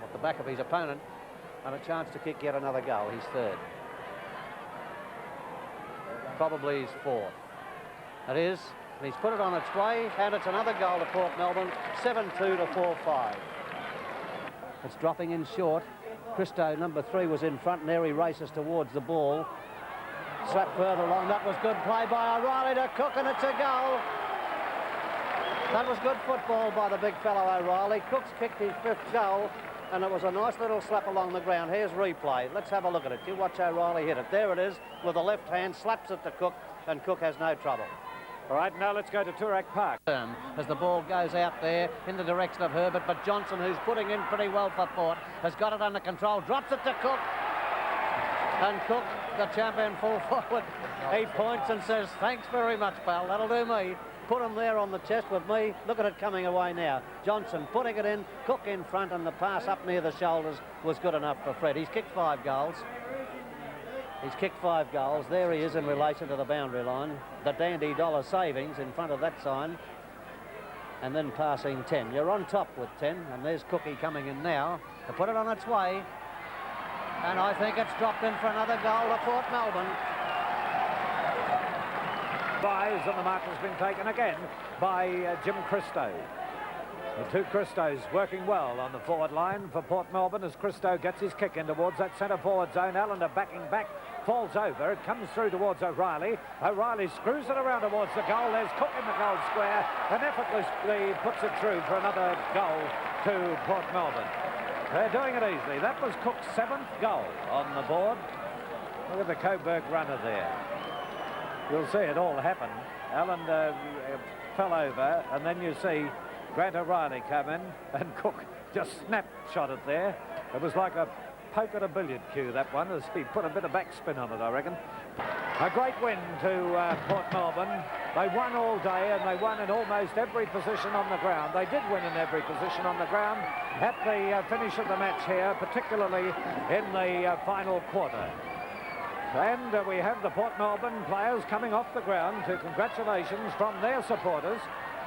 at the back of his opponent, and a chance to kick yet another goal. He's third. Probably his fourth. It is. And he's put it on its way, and it's another goal to Port Melbourne, 7-2 to 4-5. It's dropping in short. Christo, number 3, was in front, and there he races towards the ball. Slap further along. That was good play by O'Reilly to Cook, and it's a goal. That was good football by the big fellow O'Reilly. Cook's kicked his 5th goal, and it was a nice little slap along the ground. Here's replay. Let's have a look at it. You watch O'Reilly hit it. There it is, with the left hand, slaps it to Cook, and Cook has no trouble. All right, now let's go to Toorak Park. As the ball goes out there in the direction of Herbert, but Johnson, who's putting in pretty well for Port, has got it under control, drops it to Cook. And Cook, the champion full forward, he points and says, thanks very much, pal, that'll do me. Put him there on the chest with me. Look at it coming away now. Johnson putting it in, Cook in front, and the pass up near the shoulders was good enough for Fred. He's kicked 5 goals. He's kicked 5 goals. There he is in relation to the boundary line. The dandy dollar savings in front of that sign. And then passing 10. You're on top with 10. And there's Cookie coming in now to put it on its way. And I think it's dropped in for another goal to Port Melbourne. Buys, and the mark has been taken again by Jim Christo. The 2 Christos working well on the forward line for Port Melbourne as Christo gets his kick in towards that centre forward zone. Allender backing back, falls over. It comes through towards O'Reilly. O'Reilly screws it around towards the goal. There's Cook in the goal square and effortlessly puts it through for another goal to Port Melbourne. They're doing it easily. That was Cook's 7th goal on the board. Look at the Coburg runner there. You'll see it all happen. Allender fell over, and then you see Grant O'Reilly come in, and Cook just snapshot it there. It was like a poke at a billiard cue, that one, as he put a bit of backspin on it, I reckon. A great win to Port Melbourne. They won all day, and they won in almost every position on the ground. They did win in every position on the ground at the finish of the match here, particularly in the final quarter. And we have the Port Melbourne players coming off the ground to congratulations from their supporters.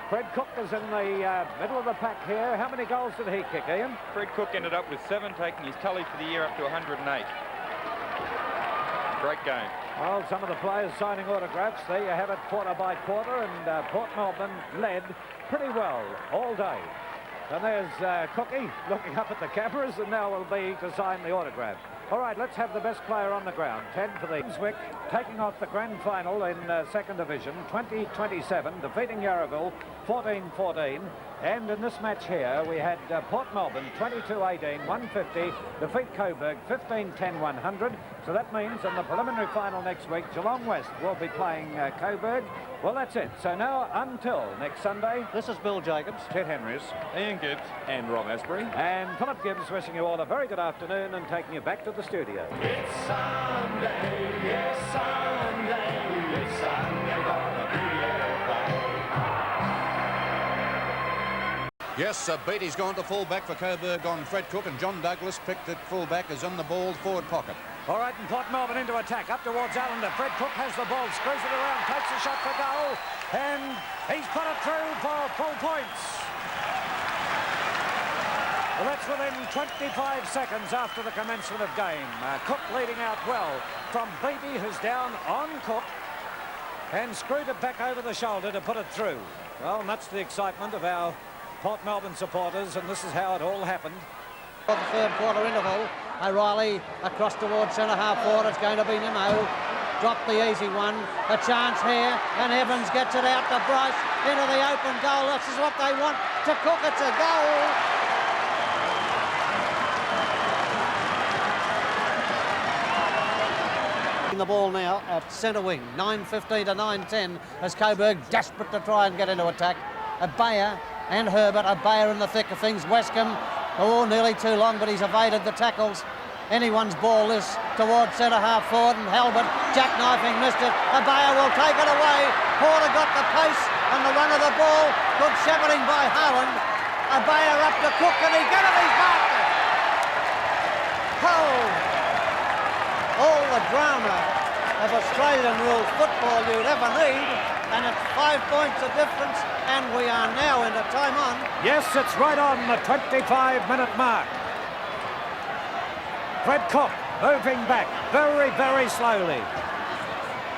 Fred Cook is in the middle of the pack here. How many goals did he kick, Ian? Fred Cook ended up with 7, taking his tally for the year up to 108. Great game. Well, some of the players signing autographs. There you have it, quarter by quarter, and Port Melbourne led pretty well all day. And there's Cookie looking up at the cameras, and now will be to sign the autograph. All right, let's have the best player on the ground. 10 for the Brunswick, taking off the grand final in 2nd Division, 20-27, defeating Yarraville 14-14. And in this match here, we had Port Melbourne 22-18, 150, defeat Coburg 15-10, 100. So that means in the preliminary final next week, Geelong West will be playing Coburg. Well, that's it. So now, until next Sunday, this is Bill Jacobs, Ted Henrys, Ian Gibbs, and Rob Asbury. And Philip Gibbs wishing you all a very good afternoon and taking you back to the studio. It's Sunday, yes, Sunday, it's Sunday, gonna be Yes, Beatty's gone to full-back for Coburg on Fred Cook, and John Douglas picked at full-back, is in the ball forward pocket. All right, and Port Melbourne into attack, up towards Allender. Fred Cook has the ball, screws it around, takes a shot for goal, and he's put it through for full points. Well, that's within 25 seconds after the commencement of game. Cook leading out well from Beatty, who's down on Cook, and screwed it back over the shoulder to put it through. Well, and that's the excitement of our Port Melbourne supporters, and this is how it all happened. For the 3rd quarter interval, O'Reilly across towards centre-half forward. It's going to be Nimmo. Dropped the easy one. A chance here, and Evans gets it out to Bryce into the open goal. This is what they want to Cook. It's a goal. The ball now at centre wing, 9:15 to 9:10 as Coburg desperate to try and get into attack. Bayer and Herbert, Bayer in the thick of things. Westcombe, nearly too long, but he's evaded the tackles. Anyone's ball this towards centre-half forward, and Halbert jackknifing, missed it. Bayer will take it away. Porter got the pace and the run of the ball. Good shepherding by Howland. Bayer up to Cook, and he got it, he's marked it. All the drama of Australian rules football you'd ever need, and it's 5 points of difference, and we are now into time on. Yes, it's right on the 25-minute mark. Fred Cook moving back very, very slowly.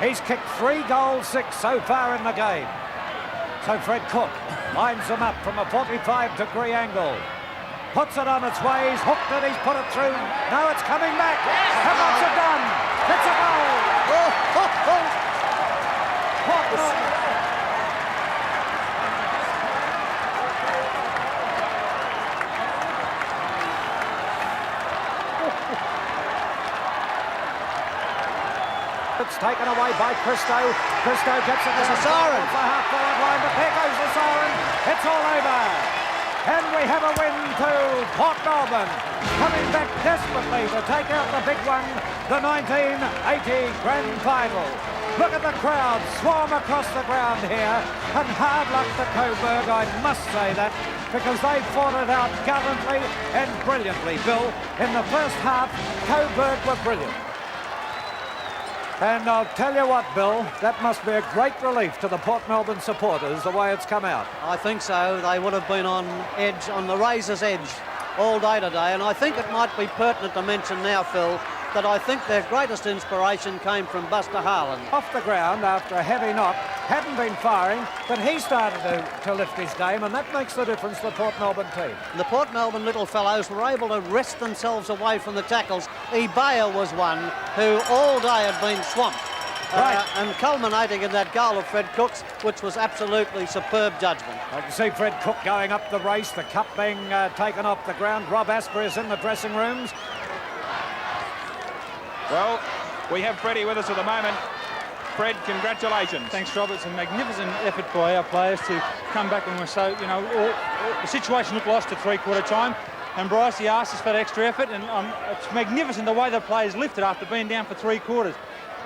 He's kicked 3 goals, 6 so far in the game. So Fred Cook lines them up from a 45-degree angle. Puts it on its way, he's hooked it, he's put it through. No, it's coming back. And what's it done? It's a goal. It's taken away by Christo. Christo gets it. There's a siren. It's the half-forward line, but there goes the siren. It's all over. And we have a win to Port Melbourne, coming back desperately to take out the big one, the 1980 Grand Final. Look at the crowd swarm across the ground here, and hard luck to Coburg, I must say that, because they fought it out gallantly and brilliantly, Bill. In the first half, Coburg were brilliant. And I'll tell you what, Bill, that must be a great relief to the Port Melbourne supporters, the way it's come out. I think so. They would have been on edge, on the razor's edge all day today, and I think it might be pertinent to mention now, Phil, that I think their greatest inspiration came from Buster Harlan. Off the ground after a heavy knock, hadn't been firing, but he started to lift his game, and that makes the difference to the Port Melbourne team. The Port Melbourne little fellows were able to wrest themselves away from the tackles. Ebaya was one who all day had been swamped. Right. And culminating in that goal of Fred Cook's, which was absolutely superb judgment. I can see Fred Cook going up the race, the cup being taken off the ground. Rob Asper is in the dressing rooms. Well, we have Freddie with us at the moment. Fred, congratulations. Thanks, Rob. It's a magnificent effort by our players to come back when we're so, you know, the situation looked lost at three-quarter time. And Bryce, he asked us for that extra effort, and it's magnificent the way the players lifted after being down for 3 quarters.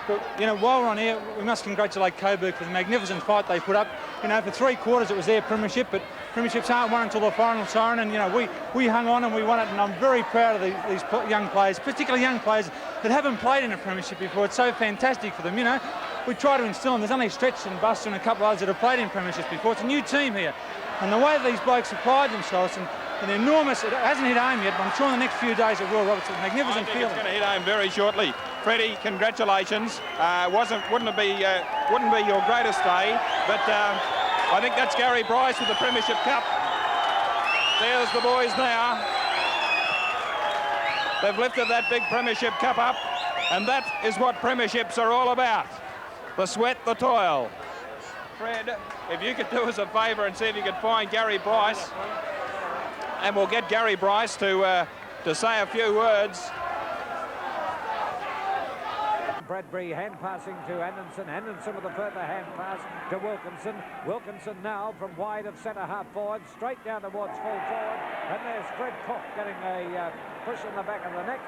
But, you know, while we're on here, we must congratulate Coburg for the magnificent fight they put up. You know, for 3 quarters it was their premiership, but premierships aren't won until the final siren, and, you know, we hung on and we won it, and I'm very proud of these young players, particularly young players that haven't played in a premiership before. It's so fantastic for them, you know. We try to instill them. There's only Stretch and Buster and a couple of others that have played in premierships before. It's a new team here. And the way these blokes applied themselves, and an enormous, it hasn't hit home yet, but I'm sure in the next few days it will, Robert. It's a magnificent feeling. It's going to hit home very shortly. Freddie, congratulations. Wouldn't be your greatest day, but I think that's Gary Bryce with the Premiership Cup. There's the boys now. They've lifted that big Premiership Cup up, and that is what premierships are all about. The sweat, the toil. Fred, if you could do us a favour and see if you could find Gary Bryce, and we'll get Gary Bryce to say a few words. Bradbury hand passing to Anderson. Anderson with a further hand pass to Wilkinson. Wilkinson now from wide of centre half forward, straight down towards full forward. And there's Fred Cook getting a push in the back of the neck.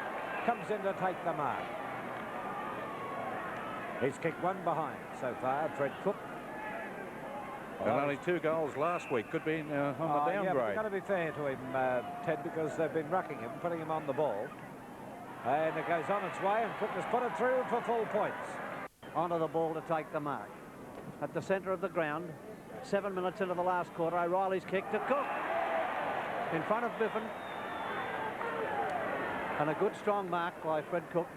Comes in to take the mark. He's kicked 1 behind so far, Fred Cook. Well, only 2 goals last week. Could be on the downgrade. Yeah, but we've got to be fair to him, Ted, because they've been rucking him, putting him on the ball. And it goes on its way, and Cook has put it through for full points. Onto the ball to take the mark. At the centre of the ground, 7 minutes into the last quarter, O'Reilly's kick to Cook. In front of Biffin. And a good strong mark by Fred Cook.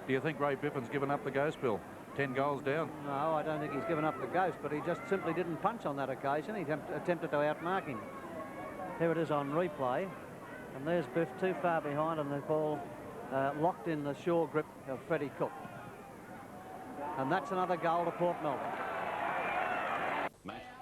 Do you think Ray Biffin's given up the ghost, Bill? 10 goals down? No, I don't think he's given up the ghost, but he just simply didn't punch on that occasion. He attempted to outmark him. Here it is on replay. And there's Biff too far behind, and the ball locked in the sure grip of Freddie Cook. And that's another goal to Port Melbourne.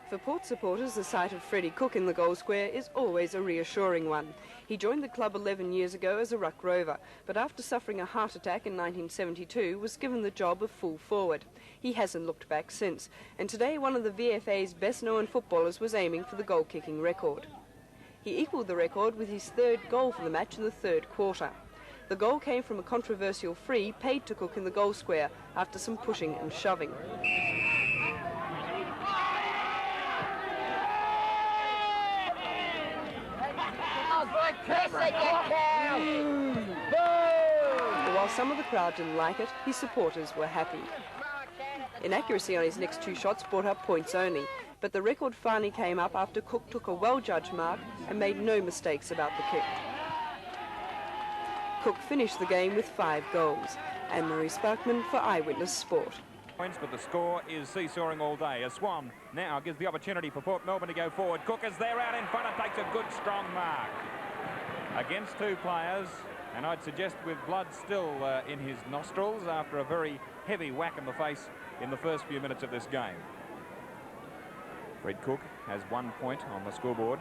For Port supporters, the sight of Freddie Cook in the goal square is always a reassuring one. He joined the club 11 years ago as a ruck rover, but after suffering a heart attack in 1972 was given the job of full forward. He hasn't looked back since, and today one of the VFA's best-known footballers was aiming for the goal-kicking record. He equalled the record with his 3rd goal for the match in the 3rd quarter. The goal came from a controversial free paid to Cook in the goal square after some pushing and shoving. While some of the crowd didn't like it, his supporters were happy. Inaccuracy on his next 2 shots brought up points only, but the record finally came up after Cook took a well-judged mark and made no mistakes about the kick. Cook finished the game with 5 goals. Anne-Marie Sparkman for Eyewitness Sport. But the score is seesawing all day. A Swan now gives the opportunity for Port Melbourne to go forward. Cook is there out in front and takes a good strong mark against 2 players, and I'd suggest with blood still in his nostrils after a very heavy whack in the face in the first few minutes of this game. Fred Cook has 1 point on the scoreboard.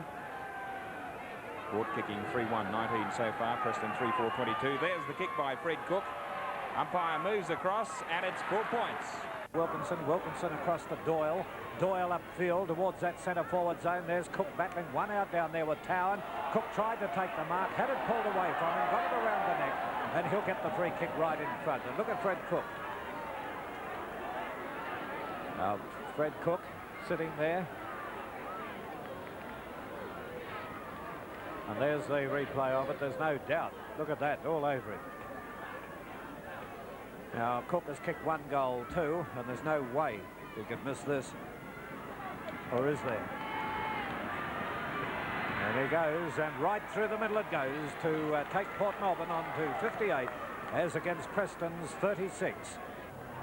Port kicking 3-1, 19 so far. Preston 3-4, 22. There's the kick by Fred Cook. Umpire moves across, and it's 4 points. Wilkinson across to Doyle. Doyle upfield towards that centre forward zone. There's Cook battling one out down there with Towan. Cook tried to take the mark, had it pulled away from him, got it around the neck, and he'll get the free kick right in front. And look at Fred Cook. Now, Fred Cook sitting there. And there's the replay of it. There's no doubt. Look at that, all over it. Now, Cook has kicked 1 goal too, and there's no way he could miss this. Or is there? And he goes, and right through the middle it goes to take Port Melbourne on to 58, as against Preston's 36.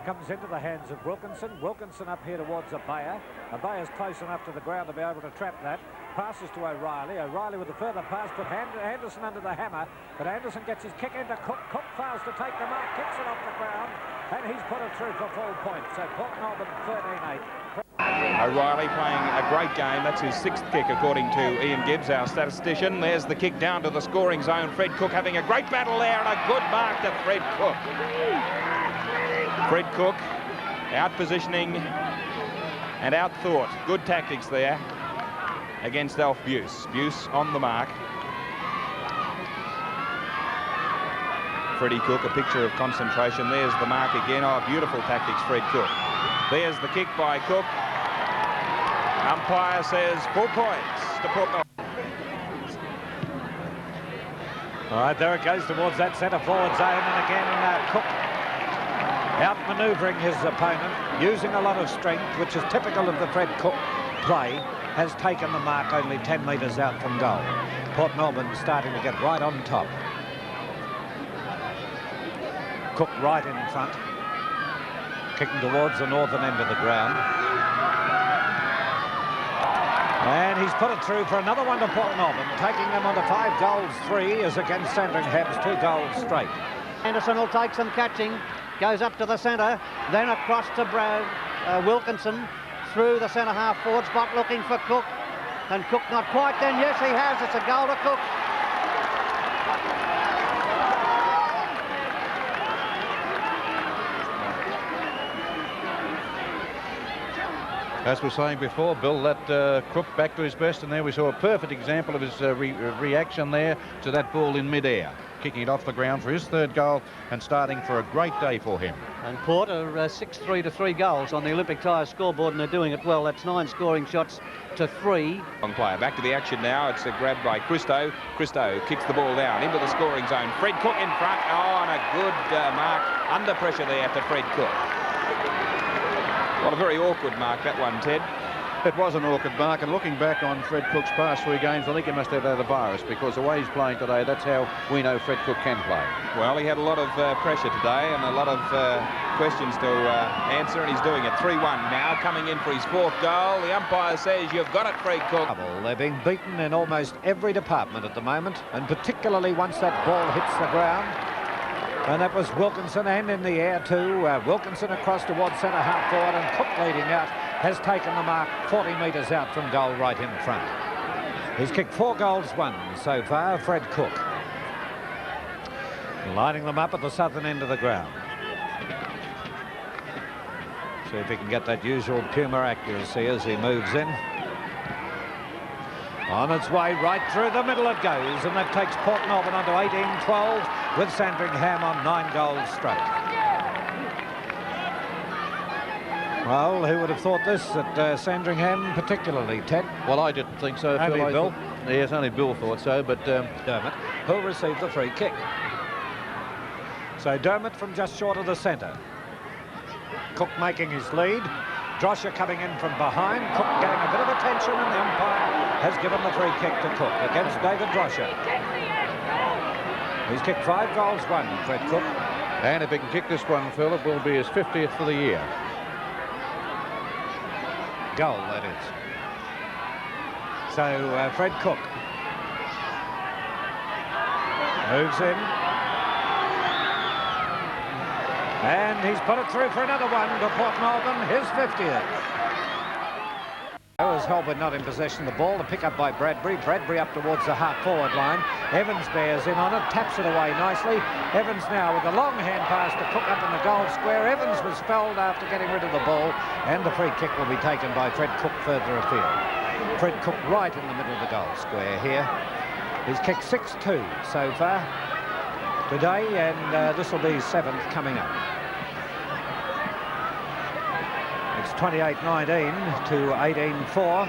Comes into the hands of Wilkinson. Wilkinson up here towards Abaya. Abaya's close enough to the ground to be able to trap that. Passes to O'Reilly. O'Reilly with a further pass, put Anderson under the hammer, but Anderson gets his kick into Cook. Cook fails to take the mark, kicks it off the ground, and he's put it through for full points. So Port Melbourne 13-8. O'Reilly playing a great game. That's his 6th kick, according to Ian Gibbs, our statistician. There's the kick down to the scoring zone. Fred Cook having a great battle there, and a good mark to Fred Cook. Fred Cook out positioning and out thought. Good tactics there against Alf Buse. Buse on the mark. Freddie Cook, a picture of concentration. There's the mark again. Oh, beautiful tactics, Fred Cook. There's the kick by Cook. Umpire says 4 points to Port Melbourne. All right, there it goes towards that centre forward zone, and again Cook outmanoeuvring his opponent, using a lot of strength, which is typical of the Fred Cook play, has taken the mark only 10 metres out from goal. Port Melbourne starting to get right on top. Cook right in front, kicking towards the northern end of the ground. And he's put it through for another one to Port Melbourne, taking them on to 5 goals 3 as against Sandringham's 2 goals straight. Anderson will take some catching, goes up to the centre, then across to Wilkinson, through the centre half forward spot looking for Cook, and Cook not quite then. Yes, he has. It's a goal to Cook. As we were saying before, Bill, that Crook back to his best, and there we saw a perfect example of his reaction there to that ball in mid-air, kicking it off the ground for his 3rd goal and starting for a great day for him. And Port are 6-3 to 3 goals on the Olympic Tyre scoreboard, and they're doing it well. That's 9 scoring shots to 3. Long player. Back to the action now. It's a grab by Christo. Christo kicks the ball down into the scoring zone. Fred Cook in front. Oh, and a good mark under pressure there to Fred Cook. Well, a very awkward mark, that one, Ted. It was an awkward mark, and looking back on Fred Cook's past 3 games, I think he must have had a virus, because the way he's playing today, that's how we know Fred Cook can play. Well, he had a lot of pressure today and a lot of questions to answer, and he's doing it. 3-1 now, coming in for his 4th goal. The umpire says, you've got it, Fred Cook. They're being beaten in almost every department at the moment, and particularly once that ball hits the ground. And that was Wilkinson, and in the air too. Wilkinson across towards centre half forward, and Cook leading out, has taken the mark 40 metres out from goal right in front. He's kicked 4 goals 1 so far, Fred Cook. Lining them up at the southern end of the ground. See if he can get that usual Puma accuracy as he moves in. On its way right through the middle it goes, and that takes Port Melbourne on to 18-12 with Sandringham on 9 goals straight. Well, who would have thought this at Sandringham particularly, Ted? Well, I didn't think so. Only Bill? Yes, only Bill thought so, but Dermott, who'll receive the free kick. So Dermott from just short of the centre. Cook making his lead. Drosha coming in from behind. Cook getting a bit of attention, and the umpire has given the free kick to Cook against David Drosha. He's kicked 5 goals, 1, Fred Cook. And if he can kick this one, Phil, it will be his 50th for the year. Goal, that is. So Fred Cook moves in. And he's put it through for another one to Port Melbourne, his 50th. As Holborn not in possession of the ball, the pick up by Bradbury. Bradbury up towards the half-forward line. Evans bears in on it, taps it away nicely. Evans now with a long hand pass to Cook up in the goal square. Evans was spelled after getting rid of the ball, and the free kick will be taken by Fred Cook further afield. Fred Cook right in the middle of the goal square here. He's kicked 6-2 so far today, and this will be his 7th coming up. It's 28-19 to 18-4,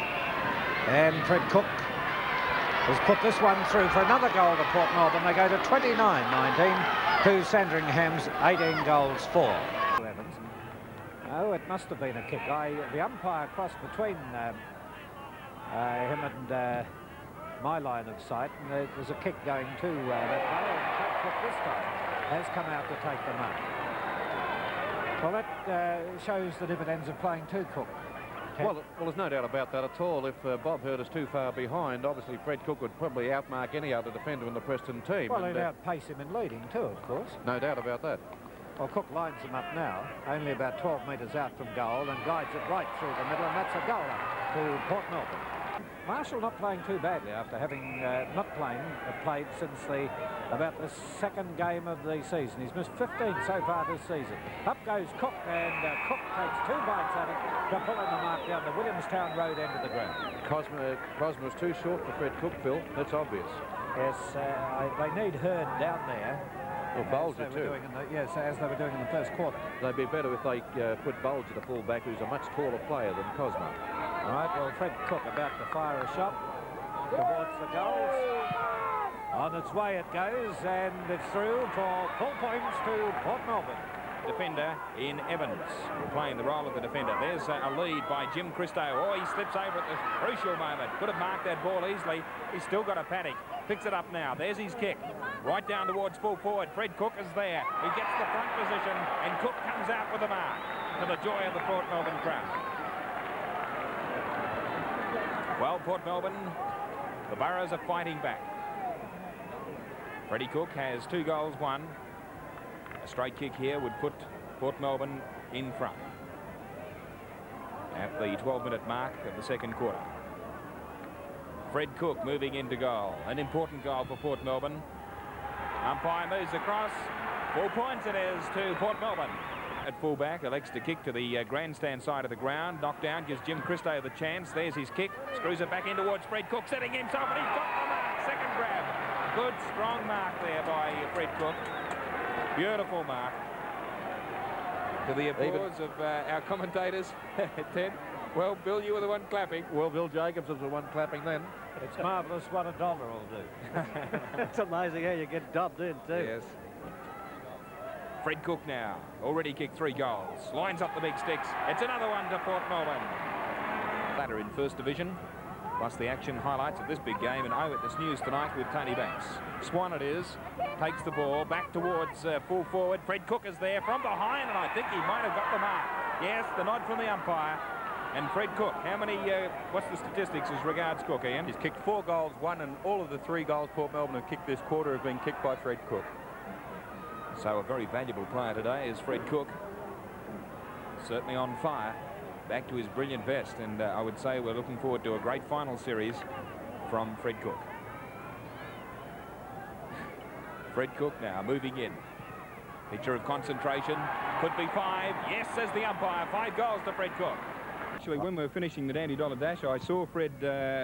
and Fred Cook has put this one through for another goal to Port Melbourne. They go to 29-19 to Sandringham's 18 goals 4. Evans. Oh, it must have been a kick. The umpire crossed between him and my line of sight, and there's a kick going to that way, and Fred Cook this time has come out to take the mark. Well, that shows the dividends of playing to Cook. Well, there's no doubt about that at all. If Bob Hurt is too far behind, obviously Fred Cook would probably outmark any other defender in the Preston team. Well, he'd outpace him in leading too, of course. No doubt about that. Well, Cook lines him up now, only about 12 metres out from goal, and guides it right through the middle, and that's a goal up to Port Melbourne. Marshall not playing too badly after having not played since about the second game of the season. He's missed 15 so far this season. Up goes Cook, and Cook takes 2 bites at it to pull in the mark down the Williamstown Road end of the ground. Cosmo's too short for Fred Cook, Phil. That's obvious. Yes, they need Hurd down there. Well, Bolger too. Yes, as they were doing in the first quarter. They'd be better if they put Bolger to full back, who's a much taller player than Cosmo. All right, well, Fred Cook about to fire a shot towards the goals. On its way it goes, and it's through for full points to Port Melbourne. Defender in Evans, playing the role of the defender. There's a lead by Jim Christo. Oh, he slips over at the crucial moment. Could have marked that ball easily. He's still got a panic. Picks it up now. There's his kick. Right down towards full forward. Fred Cook is there. He gets the front position, and Cook comes out with the mark, to the joy of the Port Melbourne crowd. Well, Port Melbourne, the Boroughs are fighting back. Freddie Cook has 2 goals, 1. A straight kick here would put Port Melbourne in front at the 12-minute mark of the second quarter. Fred Cook moving into goal. An important goal for Port Melbourne. Umpire moves across. 4 points it is to Port Melbourne. At fullback, elects to kick to the grandstand side of the ground. Knocked down, gives Jim Christo the chance. There's his kick. Screws it back in towards Fred Cook, setting himself, and he's got the mark. Second grab. Good, strong mark there by Fred Cook. Beautiful mark. To the applause of our commentators, Ted. Well, Bill, you were the one clapping. Well, Bill Jacobs was the one clapping then. It's marvellous what $1 will do. It's amazing how you get dubbed in, too. Yes. Fred Cook now, already kicked 3 goals. Lines up the big sticks. It's another one to Port Melbourne. Ladder in First Division, plus the action highlights of this big game and Eyewitness News tonight with Tony Banks. Swan it is, takes the ball back towards full forward. Fred Cook is there from behind, and I think he might have got the mark. Yes, the nod from the umpire. And Fred Cook, how many, what's the statistics as regards Cook, Ian? He's kicked 4 goals, 1, and all of the 3 goals Port Melbourne have kicked this quarter have been kicked by Fred Cook. So a very valuable player today is Fred Cook. Certainly on fire. Back to his brilliant best, and I would say we're looking forward to a great final series from Fred Cook. Fred Cook now moving in. Picture of concentration. Could be 5. Yes, says the umpire. 5 goals to Fred Cook. Actually, when we were finishing the Dandy Dollar Dash, I saw Fred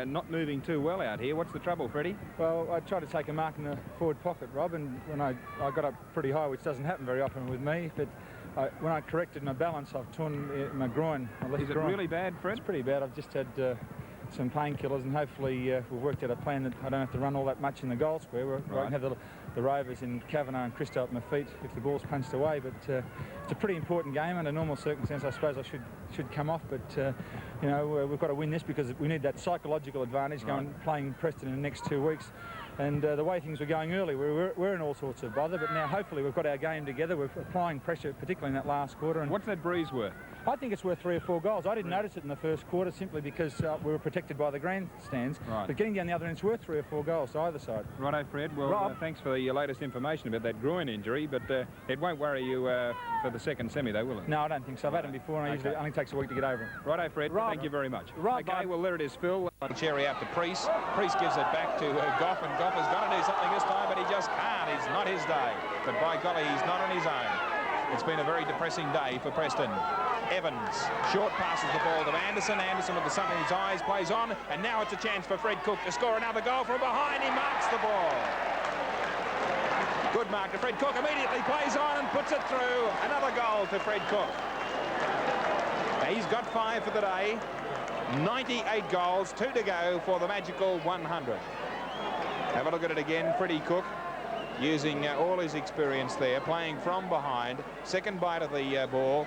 not moving too well out here. What's the trouble, Freddie? Well, I tried to take a mark in the forward pocket, Rob, and when I got up pretty high, which doesn't happen very often with me, but when I corrected my balance, I've torn my groin, my left groin. Is it really bad, Fred? It's pretty bad. I've just had some painkillers, and hopefully we've worked out a plan that I don't have to run all that much in the goal square. I can have the Rovers in Kavanagh and Christo at my feet if the ball's punched away, but it's a pretty important game. Under normal circumstances, I suppose I should come off, but you know, we've got to win this because we need that psychological advantage playing Preston in the next 2 weeks. And the way things were going early, we're in all sorts of bother, but now hopefully we've got our game together. We're applying pressure, particularly in that last quarter. And what's that breeze worth? I think it's worth 3 or 4 goals. I didn't notice it in the first quarter simply because we were protected by the grandstands. Right. But getting down the other end, it's worth 3 or 4 goals to either side. Righto, Fred. Well, thanks for your latest information about that groin injury, but it won't worry you for the second semi, though, will it? No, I don't think so. I've had them before, and it only takes a week to get over them. Righto, Fred. Thank you very much. Okay, well, there it is, Phil. Cherry out to Priest. Priest gives it back to Goff, and Goff has got to do something this time, but he just can't. It's not his day. But by golly, he's not on his own. It's been a very depressing day for Preston. Evans, short passes the ball to Anderson. Anderson with the sun in his eyes plays on, and now it's a chance for Fred Cook to score another goal from behind. He marks the ball. Good mark to Fred Cook. Immediately plays on and puts it through. Another goal to Fred Cook. He's got 5 for the day. 98 goals, 2 to go for the magical 100. Have a look at it again. Freddie Cook using all his experience there, playing from behind. Second bite of the ball,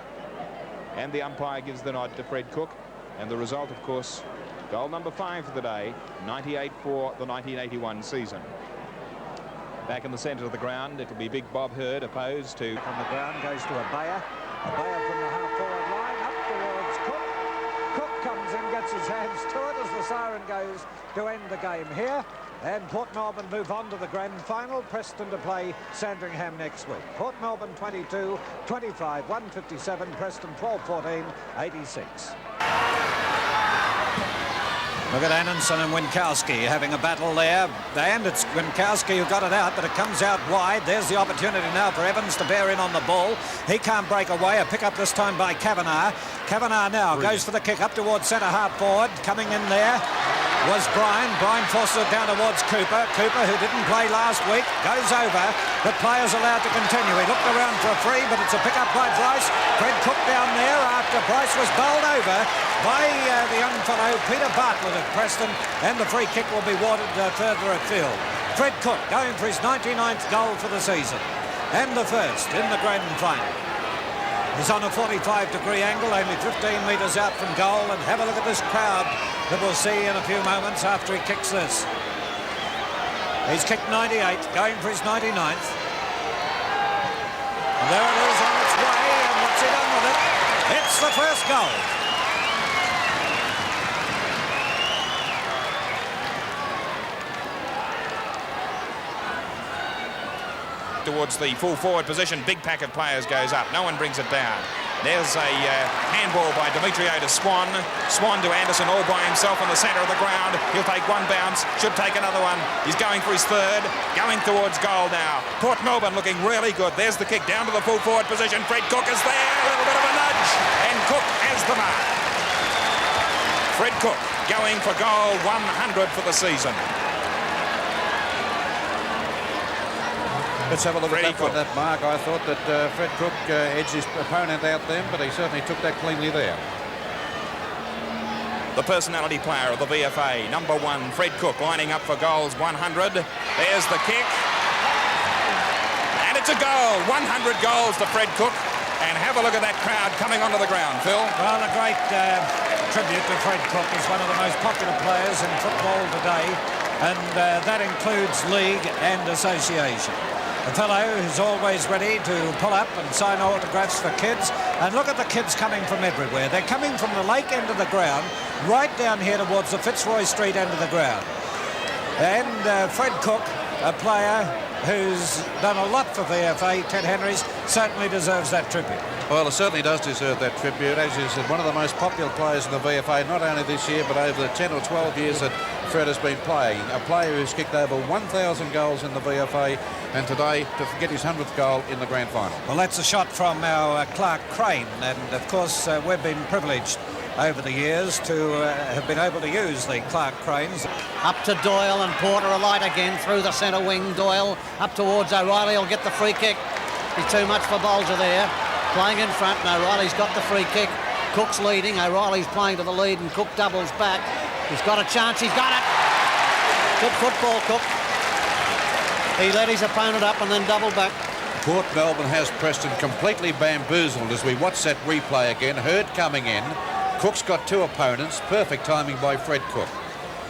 and the umpire gives the nod to Fred Cook. And the result, of course, goal number 5 for the day, 98 for the 1981 season. Back in the centre of the ground, it'll be Big Bob Hurd opposed to... From the ground goes to Abaya. Abaya from the half-forward line up towards Cook. Cook comes in, gets his hands to it as the siren goes to end the game here. And Port Melbourne move on to the grand final. Preston to play Sandringham next week. Port Melbourne 22, 25, 157. Preston 12, 14, 86. Look at Anderson and Winkowski having a battle there. And it's Winkowski who got it out, but it comes out wide. There's the opportunity now for Evans to bear in on the ball. He can't break away. A pick up this time by Kavanagh. Kavanagh now goes for the kick up towards centre half forward. Coming in there was Bryan. Bryan forces it down towards Cooper. Cooper, who didn't play last week, goes over, but players allowed to continue. He looked around for a free, but it's a pick-up by Bryce. Fred Cook down there after Bryce was bowled over by the young fellow Peter Bartlett of Preston, and the free kick will be awarded further afield. Fred Cook going for his 99th goal for the season, and the first in the grand final. He's on a 45-degree angle, only 15 metres out from goal, and have a look at this crowd that we'll see in a few moments after he kicks this. He's kicked 98, going for his 99th. And there it is on its way, and what's he done with it? It's the first goal. Towards the full forward position, big pack of players goes up. No one brings it down. There's a handball by Demetrio to Swan. Swan to Anderson all by himself in the centre of the ground. He'll take one bounce, should take another one. He's going for his third, going towards goal now. Port Melbourne looking really good. There's the kick down to the full forward position. Fred Cook is there, a little bit of a nudge, and Cook has the mark. Fred Cook going for goal 100 for the season. Let's have a look at that mark. I thought that Fred Cook edged his opponent out then, but he certainly took that cleanly there. The personality player of the VFA, number 1, Fred Cook, lining up for goals 100. There's the kick. And it's a goal. 100 goals to Fred Cook. And have a look at that crowd coming onto the ground, Phil. Well, a great tribute to Fred Cook. He's one of the most popular players in football today, and that includes league and association. A fellow who's always ready to pull up and sign autographs for kids. And look at the kids coming from everywhere. They're coming from the lake end of the ground, right down here towards the Fitzroy Street end of the ground. And Fred Cook, a player who's done a lot for VFA, Ted Henrys, certainly deserves that tribute. Well, it certainly does deserve that tribute. As you said, one of the most popular players in the VFA, not only this year, but over the 10 or 12 years that Fred has been playing. A player who's kicked over 1,000 goals in the VFA, and today to get his 100th goal in the grand final. Well, that's a shot from our Clark Crane, and of course we've been privileged over the years to have been able to use the Clark Cranes. Up to Doyle, and Porter alight again through the centre wing. Doyle up towards O'Reilly. He'll get the free kick. He's too much for Bolger there. Playing in front, and O'Reilly's got the free kick. Cook's leading. O'Reilly's playing to the lead, and Cook doubles back. He's got a chance. He's got it. Good football, Cook. He let his opponent up and then doubled back. Port Melbourne has Preston completely bamboozled as we watch that replay again. Hurd coming in. Cook's got two opponents. Perfect timing by Fred Cook.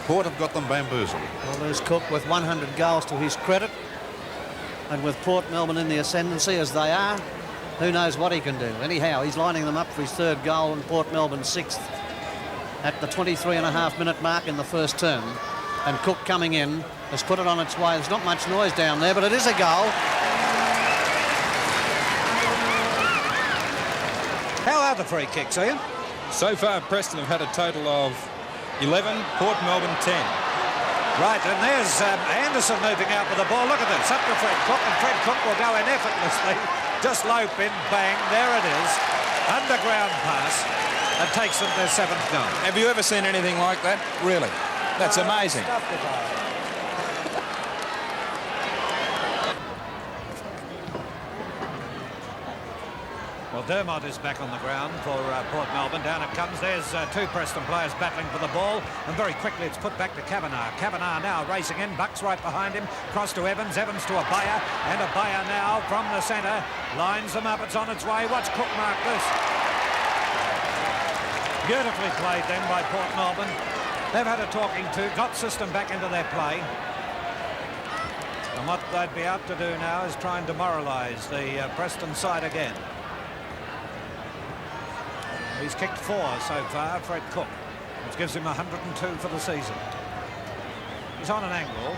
Port have got them bamboozled. Well, there's Cook with 100 goals to his credit. And with Port Melbourne in the ascendancy as they are, who knows what he can do. Anyhow, he's lining them up for his third goal and Port Melbourne sixth at the 23.5-minute mark in the first term. And Cook coming in has put it on its way. There's not much noise down there, but it is a goal. How are the free kicks, Ian? So far, Preston have had a total of 11, Port Melbourne 10. Right, and there's Anderson moving out with the ball. Look at this, up to Fred Cook, and Fred Cook will go in effortlessly. Just lope in, bang, there it is. Underground pass, and takes them their 7th goal. Have you ever seen anything like that? Really? That's amazing. Well, Dermott is back on the ground for Port Melbourne. Down it comes. There's two Preston players battling for the ball. And very quickly it's put back to Kavanagh. Kavanagh now racing in. Bucks right behind him. Cross to Evans. Evans to Abaya. And Abaya now from the centre. Lines them up. It's on its way. Watch Cook mark this. Beautifully played then by Port Melbourne. They've had a talking to. Got system back into their play. And what they'd be out to do now is try and demoralise the Preston side again. He's kicked 4 so far, Fred Cook, which gives him 102 for the season. He's on an angle,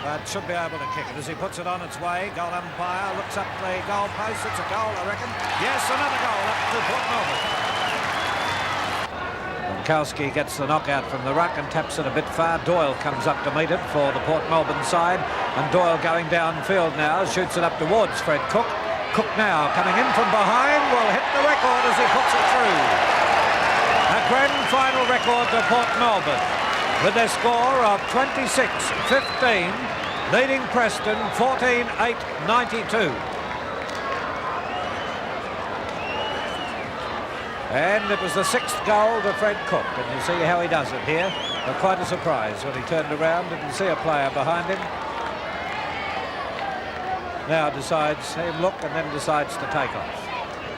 but should be able to kick it as he puts it on its way. Goal umpire looks up the goal post. It's a goal, I reckon. Yes, another goal up to Port Melbourne. Gronkowski gets the knockout from the ruck and taps it a bit far. Doyle comes up to meet it for the Port Melbourne side, and Doyle going downfield now, shoots it up towards Fred Cook. Cook now coming in from behind will hit the record as he puts it through. A grand final record to Port Melbourne with their score of 26-15, leading Preston 14-8-92. And it was the 6th goal to Fred Cook, and you see how he does it here. Quite a surprise when he turned around, didn't see a player behind him. Now decides, look, and then decides to take off.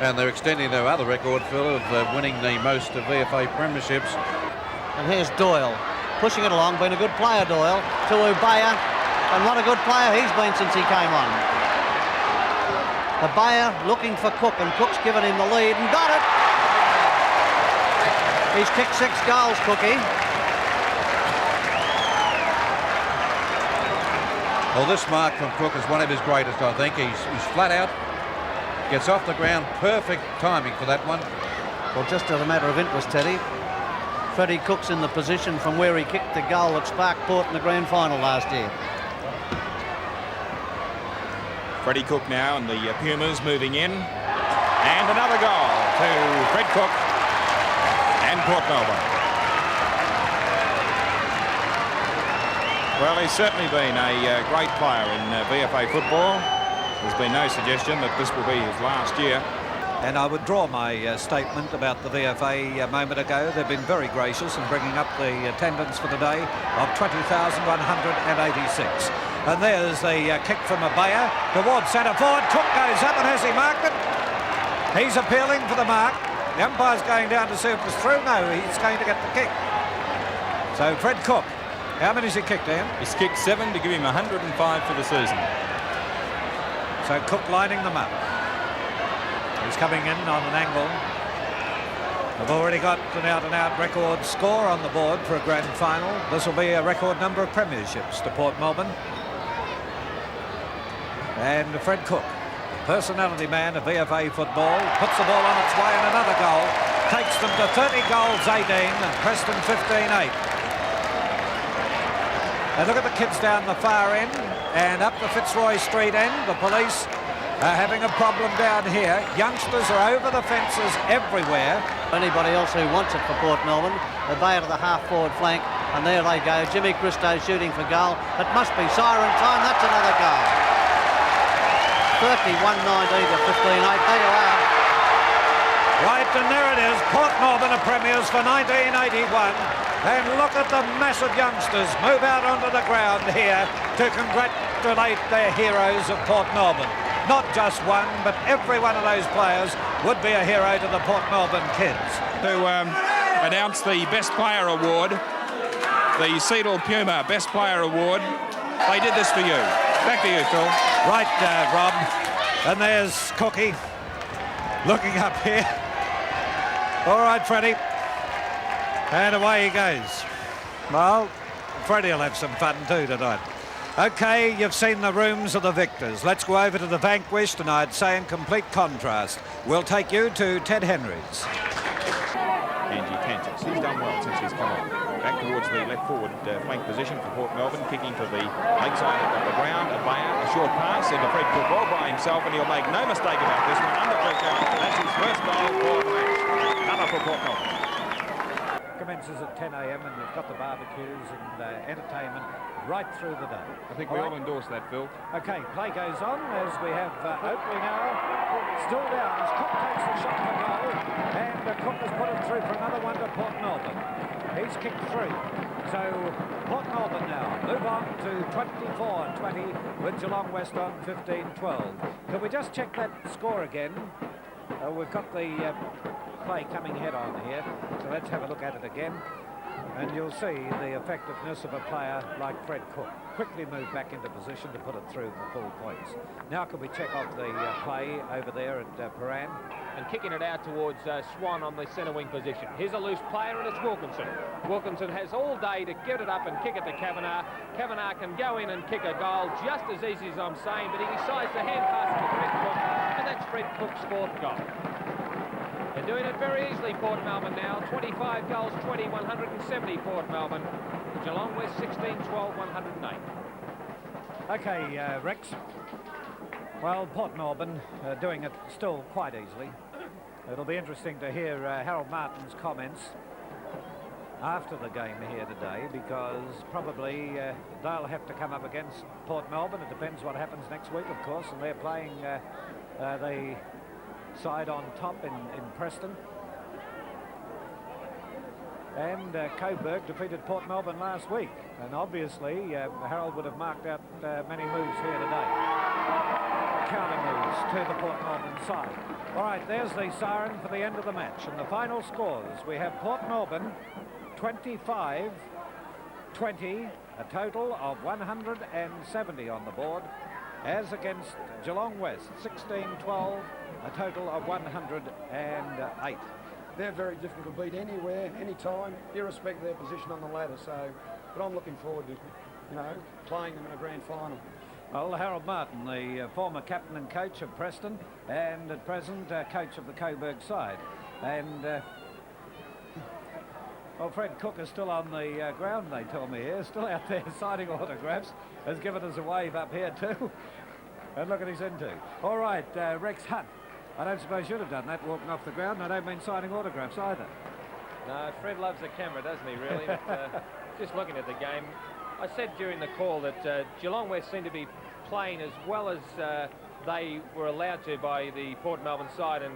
And they're extending their other record, Phil, of winning the most VFA premierships. And here's Doyle, pushing it along, been a good player, Doyle, to Ubaya, and what a good player he's been since he came on. Ubaya looking for Cook, and Cook's given him the lead and got it. He's kicked 6 goals, Cookie. Well, this mark from Cook is one of his greatest, I think. He's flat out, gets off the ground, perfect timing for that one. Well, just as a matter of interest, Teddy, Freddie Cook's in the position from where he kicked the goal that sparked Port in the grand final last year. Freddie Cook now and the Pumas moving in. And another goal to Fred Cook and Port Melbourne. Well, he's certainly been a great player in VFA football. There's been no suggestion that this will be his last year. And I withdraw my statement about the VFA a moment ago. They've been very gracious in bringing up the attendance for the day of 20,186. And there's the kick from Abaya towards centre forward. Cook goes up, and has he marked it? He's appealing for the mark. The umpire's going down to see if it's through. No, he's going to get the kick. So Fred Cook. How many has he kicked, Ian? He's kicked 7 to give him 105 for the season. So Cook lining them up. He's coming in on an angle. They've already got an out-and-out record score on the board for a grand final. This will be a record number of premierships to Port Melbourne. And Fred Cook, personality man of VFA football, puts the ball on its way, and another goal takes them to 30 goals 18 and Preston 15-8. And look at the kids down the far end and up the Fitzroy Street end. The police are having a problem down here. Youngsters are over the fences everywhere. Anybody else who wants it for Port Melbourne, they're to the half-forward flank, and there they go. Jimmy Christo shooting for goal. It must be siren time. That's another goal. 31-19 to 15-8. There you are. Right, and there it is. Port Melbourne are premiers for 1981. And look at the massive youngsters move out onto the ground here to congratulate their heroes of Port Melbourne. Not just one, but every one of those players would be a hero to the Port Melbourne kids. To announce the Best Player Award, the Cedal Puma Best Player Award. They did this for you. Back to you, Phil. Right, Rob. And there's Cookie looking up here. All right, Freddie. And away he goes. Well, Freddie will have some fun too tonight. OK, you've seen the rooms of the victors. Let's go over to the vanquished, and I'd say in complete contrast. We'll take you to Ted Henry's. Angie Tantix, he's done well since he's come on. Back towards the left forward flank position for Port Melbourne, kicking to the leg side of the ground. A short pass into Fred Cook all by himself, and he'll make no mistake about this one. Under pressure, that's his first goal for the match. Another for Port Melbourne. Commences at 10 a.m. and you've got the barbecues and entertainment right through the day. I think we all endorse that, Phil. OK, play goes on as we have Oakley now still down as Cook takes the shot for goal, and Cook has put it through for another one to Port Melbourne. He's kicked 3. So Port Melbourne now move on to 24-20 with Geelong West on 15-12. Can we just check that score again? We've got the play coming head on here, so let's have a look at it again, and you'll see the effectiveness of a player like Fred Cook. Quickly moved back into position to put it through the full points. Now can we check off the play over there at Paran? And kicking it out towards Swan on the centre wing position. Here's a loose player, and it's Wilkinson. Wilkinson has all day to get it up and kick it to Kavanagh. Kavanagh can go in and kick a goal just as easy as I'm saying, but he decides to hand pass it to Fred Cook, and that's Fred Cook's 4th goal. They're doing it very easily, Port Melbourne now. 25 goals, 20, 170 Port Melbourne. Geelong West 16, 12, 108. OK, Rex. Well, Port Melbourne doing it still quite easily. It'll be interesting to hear Harold Martin's comments after the game here today, because probably they'll have to come up against Port Melbourne. It depends what happens next week, of course, and they're playing the side on top in Preston. And Coburg defeated Port Melbourne last week, and obviously Harold would have marked out many moves here today. Counter moves to the Port Melbourne side. All right, there's the siren for the end of the match, and the final scores. We have Port Melbourne 25-20, a total of 170 on the board, as against Geelong West 16-12, a total of 108. They're very difficult to beat anywhere, anytime, irrespective of their position on the ladder. So, but I'm looking forward to, playing them in a grand final. Well, Harold Martin, the former captain and coach of Preston, and at present coach of the Coburg side. And, well, Fred Cook is still on the ground, they tell me here, still out there signing autographs, has given us a wave up here too. And look at his into. All right, Rex Hunt. I don't suppose you'd have done that walking off the ground, and I don't mean signing autographs either. No, Fred loves the camera, doesn't he, really? But, just looking at the game, I said during the call that Geelong West seemed to be playing as well as they were allowed to by the Port Melbourne side, and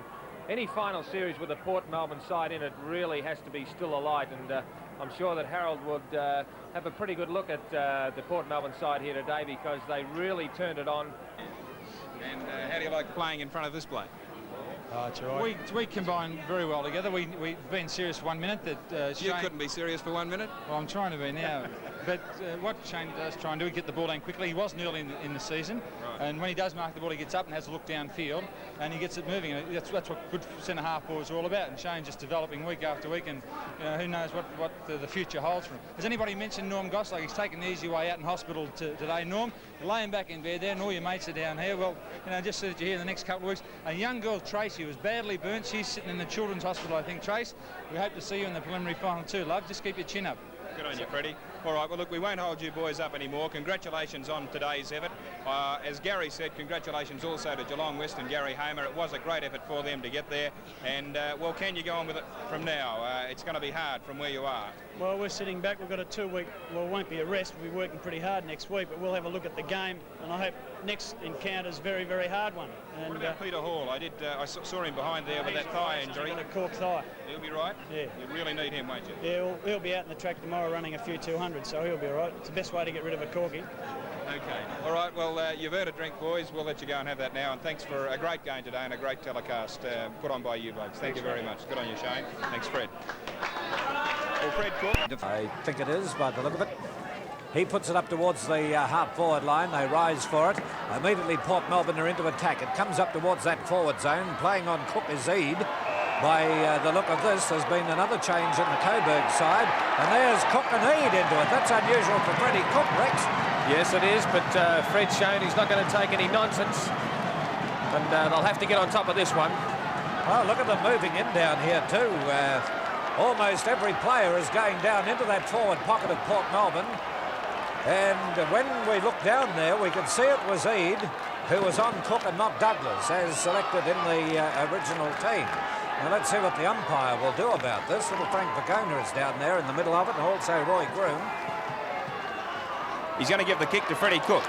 any final series with the Port Melbourne side in it really has to be still alight, and I'm sure that Harold would have a pretty good look at the Port Melbourne side here today, because they really turned it on. And how do you like playing in front of this bloke? It's all right. We combine very well together. We've been serious for 1 minute. That You couldn't be serious for 1 minute? Well, I'm trying to be now. But what Shane does try and do is get the ball down quickly. He wasn't early in the season. Right. And when he does mark the ball, he gets up and has a look downfield, and he gets it moving. And that's what good centre-half balls are all about. And Shane's just developing week after week, and who knows what the future holds for him. Has anybody mentioned Norm Goslar? He's taken the easy way out in hospital today. Norm, you're laying back in bed there, and all your mates are down here. Well, just so that you're here in the next couple of weeks. A young girl, Tracy, was badly burnt. She's sitting in the Children's Hospital, I think. Trace, we hope to see you in the preliminary final too, love. Just keep your chin up. Good on you, Freddie. All right, well, look, we won't hold you boys up anymore. Congratulations on today's effort. As Gary said, congratulations also to Geelong West and Gary Hamer. It was a great effort for them to get there. And, well, can you go on with it from now? It's going to be hard from where you are. Well, we're sitting back. We've got a 2-week, well, it won't be a rest. We'll be working pretty hard next week, but we'll have a look at the game, and I hope next encounter's very, very hard one. And, what about Peter Hall? I saw him behind there with that thigh injury. He's got a cork thigh. He'll be right? Yeah. You really need him, won't you? Yeah, he'll be out in the track tomorrow running a few 200s, so he'll be all right. It's the best way to get rid of a corky. Okay. All right, well, you've earned a drink, boys. We'll let you go and have that now. And thanks for a great game today and a great telecast put on by you blokes. Thank you very much. Good on you, Shane. Thanks, Fred. Well, Fred Cook. I think it is, by the look of it. He puts it up towards the half-forward line. They rise for it. Immediately, Port Melbourne are into attack. It comes up towards that forward zone. Playing on Cook is Eade. By the look of this, there's been another change in the Coburg side. And there's Cook and Eade into it. That's unusual for Freddie Cook, Rex. Yes, it is, but Fred's shown he's not going to take any nonsense. And they'll have to get on top of this one. Oh, look at them moving in down here too. Almost every player is going down into that forward pocket of Port Melbourne. And when we look down there, we can see it was Eade who was on Cook and not Douglas, as selected in the original team. Now let's see what the umpire will do about this. Little Frank Vagona is down there in the middle of it, and also Roy Groom. He's going to give the kick to Freddie Cook.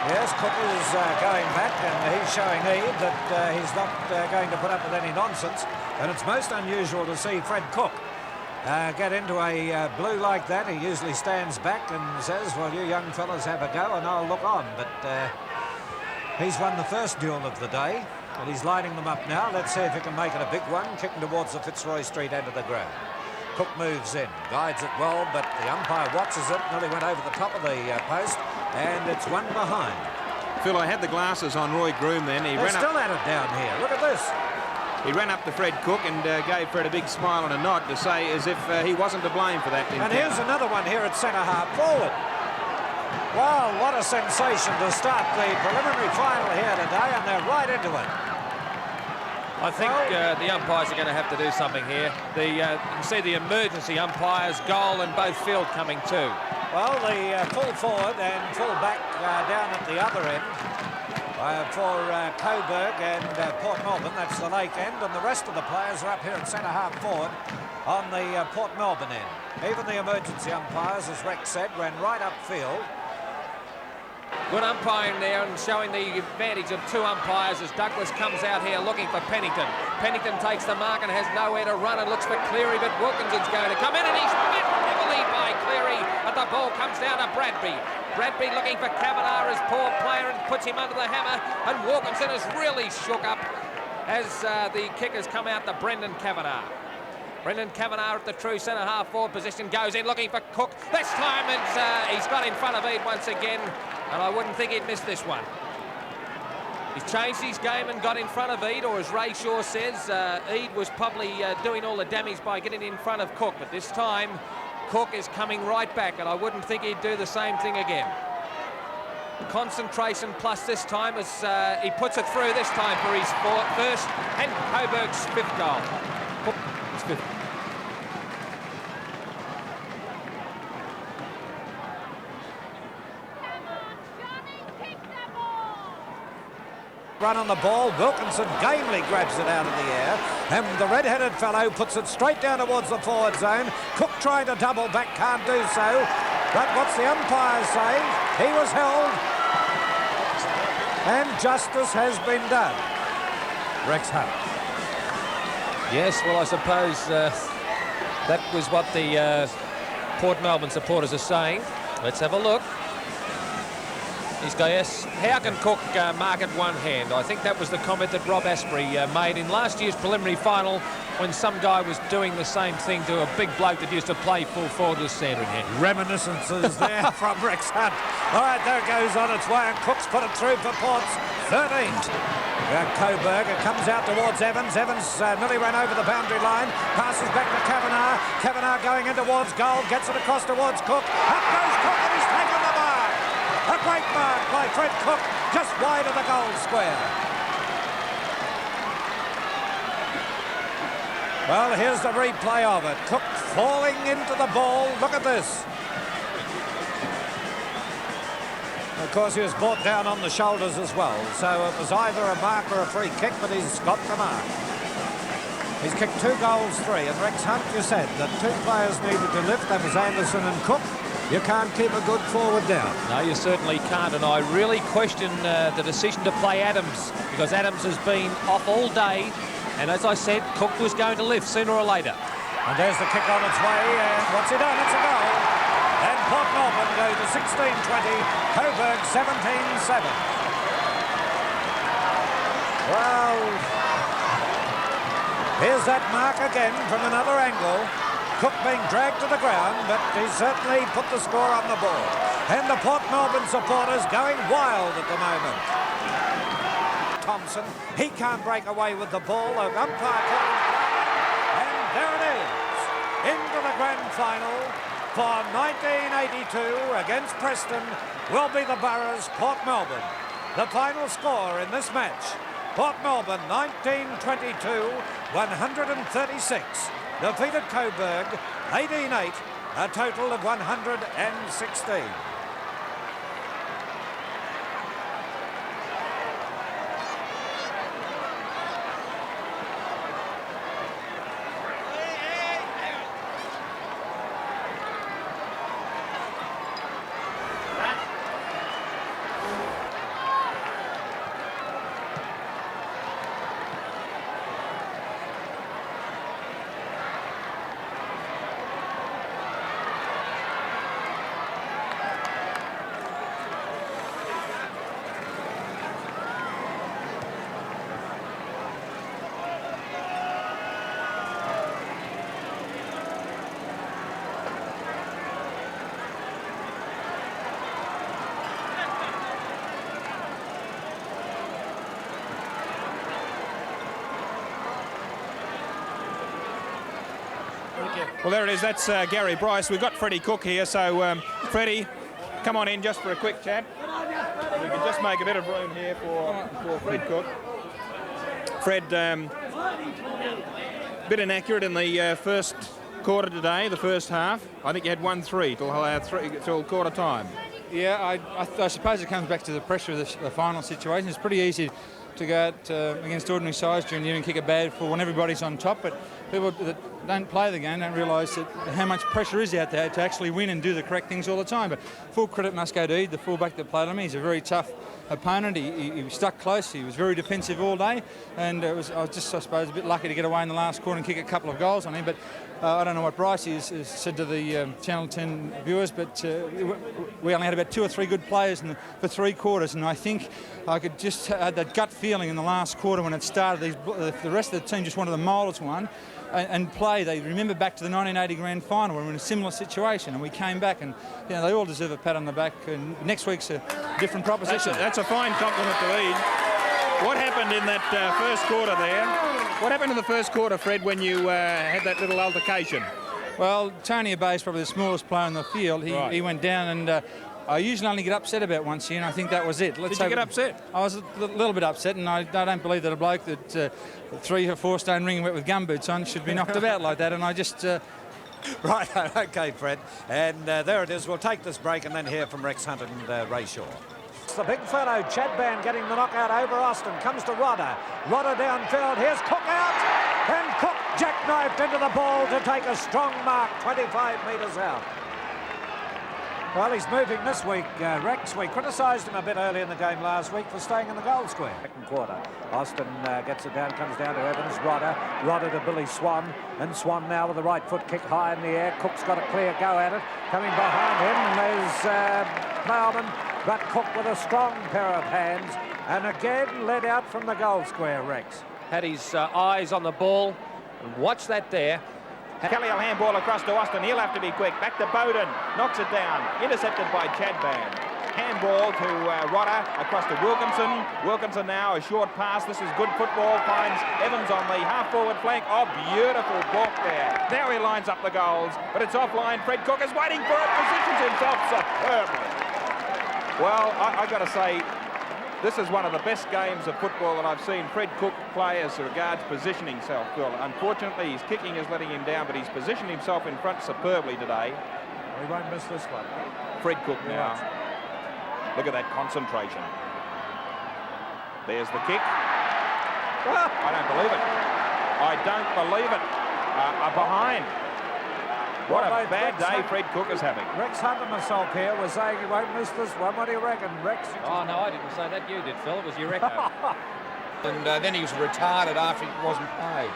Yes, Cook is going back, and he's showing Eade that he's not going to put up with any nonsense. And it's most unusual to see Fred Cook get into a blue like that. He usually stands back and says, well, you young fellas have a go and I'll look on. But he's won the first duel of the day, and he's lining them up now. Let's see if he can make it a big one, kicking towards the Fitzroy Street end of the ground. Cook moves in, guides it well, but the umpire watches it, nearly went over the top of the post, and it's one behind. Phil, I had the glasses on Roy Groom then. They're still at it down here. Look at this. He ran up to Fred Cook and gave Fred a big smile and a nod to say as if he wasn't to blame for that. And here's another one here at centre-half forward. Well, what a sensation to start the preliminary final here today, and they're right into it. I think the umpires are going to have to do something here. You can see the emergency umpires, goal and both field coming too. Well, the full forward and full back down at the other end for Coburg and Port Melbourne, that's the Lake end, and the rest of the players are up here at centre-half forward on the Port Melbourne end. Even the emergency umpires, as Rex said, ran right upfield. Good umpiring there and showing the advantage of two umpires as Douglas comes out here looking for Pennington. Pennington takes the mark and has nowhere to run and looks for Cleary, but Wilkinson's going to come in and he's met heavily by Cleary, but the ball comes down to Bradby. Bradby looking for Kavanagh as poor player and puts him under the hammer, and Wilkinson is really shook up as the kickers come out to Brendan Kavanagh. Brendan Kavanagh at the true centre-half forward position goes in looking for Cook. This time he's got in front of Eade once again, and I wouldn't think he'd miss this one. He's changed his game and got in front of Eade, or as Ray Shaw says, Eade was probably doing all the damage by getting in front of Cook, but this time Cook is coming right back, and I wouldn't think he'd do the same thing again. Concentration plus this time as he puts it through this time for his first and Coburg's fifth goal. It's fifth. Run on the ball, Wilkinson gamely grabs it out of the air, and the red-headed fellow puts it straight down towards the forward zone. Cook trying to double back, can't do so, but what's the umpire saying? He was held, and justice has been done. Rex Hunt. Yes, well, I suppose that was what the Port Melbourne supporters are saying. Let's have a look. He's going, yes, how can Cook mark it one hand? I think that was the comment that Rob Asprey made in last year's preliminary final when some guy was doing the same thing to a big bloke that used to play full forward with Sandringham. Reminiscences there from Rex Hunt. All right, there it goes on its way, and Cook's put it through for Port's 13th. Coburg, it comes out towards Evans. Evans nearly ran over the boundary line, passes back to Kavanagh. Kavanagh going in towards goal, gets it across towards Cook. Up goes Cook, and he's taken the mark. A great mark by Fred Cook, just wide of the goal square. Well, here's the replay of it. Cook falling into the ball. Look at this. Of course, he was brought down on the shoulders as well, so it was either a mark or a free kick, but he's got the mark. He's kicked 2 goals, 3, and Rex Hunt, you said that 2 players needed to lift. That was Anderson and Cook. You can't keep a good forward down. No, you certainly can't, and I really question the decision to play Adams, because Adams has been off all day, and as I said, Cook was going to lift sooner or later. And there's the kick on its way, and what's he done? It's a goal. And Port Melbourne go to 16-20, Coburg 17-7. Well, here's that mark again from another angle. Cook being dragged to the ground, but he certainly put the score on the board. And the Port Melbourne supporters going wild at the moment. Thompson, he can't break away with the ball. The umpire calling, and there it is, into the grand final for 1982 against Preston will be the Borough's Port Melbourne. The final score in this match, Port Melbourne 1922, 136. Defeated Coburg 18-8, a total of 116. Well, there it is. That's Gary Bryce. We've got Freddie Cook here. So, Freddie, come on in just for a quick chat. We can just make a bit of room here for Fred Cook. Fred, bit inaccurate in the first quarter today, the first half. I think you had 1-3 till quarter time. Yeah, I suppose it comes back to the pressure of the final situation. It's pretty easy to go out against ordinary sides during the year and kick a bad for when everybody's on top, but people that don't play the game don't realise that how much pressure is out there to actually win and do the correct things all the time. But full credit must go to Ede, the fullback that played on me. He's a very tough opponent. He stuck close. He was very defensive all day, and I was just, I suppose, a bit lucky to get away in the last quarter and kick a couple of goals on him. But I don't know what Bryce has said to the Channel 10 viewers, but we only had about 2 or 3 good players for 3 quarters, and I think I could just had that gut feeling in the last quarter when it started. The rest of the team just wanted the Molders one and play. They remember back to the 1980 grand final when we were in a similar situation, and we came back, and you know, they all deserve a pat on the back. And next week's a different proposition. That's a fine compliment to Ede. What happened in that first quarter there? What happened in the first quarter, Fred, when you had that little altercation? Well, Tony Abay is probably the smallest player in the field. He went down, and I usually only get upset about once a year, and I think that was it. Did you get upset? I was a little bit upset, and I don't believe that a bloke that 3 or 4 stone ring wet with gumboots on should be knocked about like that, and I just... Right, OK, Fred. And there it is. We'll take this break and then hear from Rex Hunt and Ray Shaw. It's the big fellow, Chadban, getting the knockout over Austin. Comes to Rodder. Rodder downfield. Here's Cook out. And Cook jackknifed into the ball to take a strong mark 25 metres out. Well, he's moving this week, Rex. We criticised him a bit early in the game last week for staying in the goal square. Second quarter. Austin gets it down, comes down to Evans. Rodder to Billy Swan. And Swan now with the right foot kick high in the air. Cook's got a clear go at it. Coming behind him, and there's Melbourne. But Cook with a strong pair of hands. And again led out from the goal square, Rex. Had his eyes on the ball. And watch that there. Kelly will handball across to Austin. He'll have to be quick. Back to Bowden. Knocks it down. Intercepted by Chadban. Handball to Rodder across to Wilkinson. Wilkinson now a short pass. This is good football. Finds Evans on the half-forward flank. Oh, beautiful block there. Now he lines up the goals, but it's offline. Fred Cook is waiting for it. Positions himself superbly. Well, I got to say, This is one of the best games of football that I've seen Fred Cook play as regards positioning himself, Phil. Unfortunately, his kicking is letting him down, but he's positioned himself in front superbly today. He won't miss this one. Fred Cook now. Look at that concentration. There's the kick. I don't believe it. I don't believe it. Behind. What a bad day Fred Cook is having. Rex Hunter myself here was saying he won't miss this one. What do you reckon, Rex? Oh, no, I didn't say that. You did, Phil. It was your echo. And then he was retarded after he wasn't paid.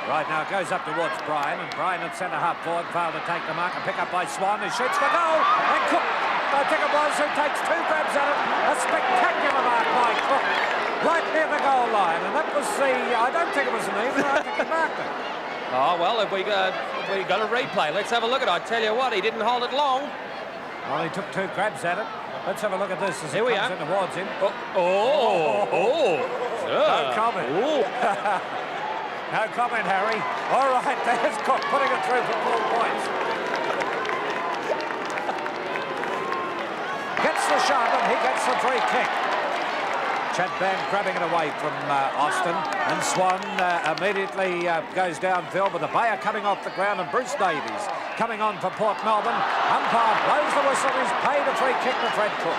Right, now it goes up towards Bryan, and Bryan at centre-half forward failed to take the mark. A pick up by Swan, who shoots for goal. And Cook, I think it was, who takes 2 grabs at it. A spectacular mark by Cook, right near the goal line. And that was the, I don't think it was an even, I think he marked it. Oh, well, if we got a replay, let's have a look at it. I tell you what, he didn't hold it long. Well, he took 2 grabs at it. Let's have a look at this as Here it we comes are. in towards him. No comment. No comment, Harry. All right, there's Cook putting it through for 4 points. Gets the shot and he gets the free kick. Chad Band grabbing it away from Austin, and Swan immediately goes downfield with the Bayer coming off the ground, and Bruce Davies coming on for Port Melbourne. Umpire blows the whistle. He's paid a free kick to Fred Cook.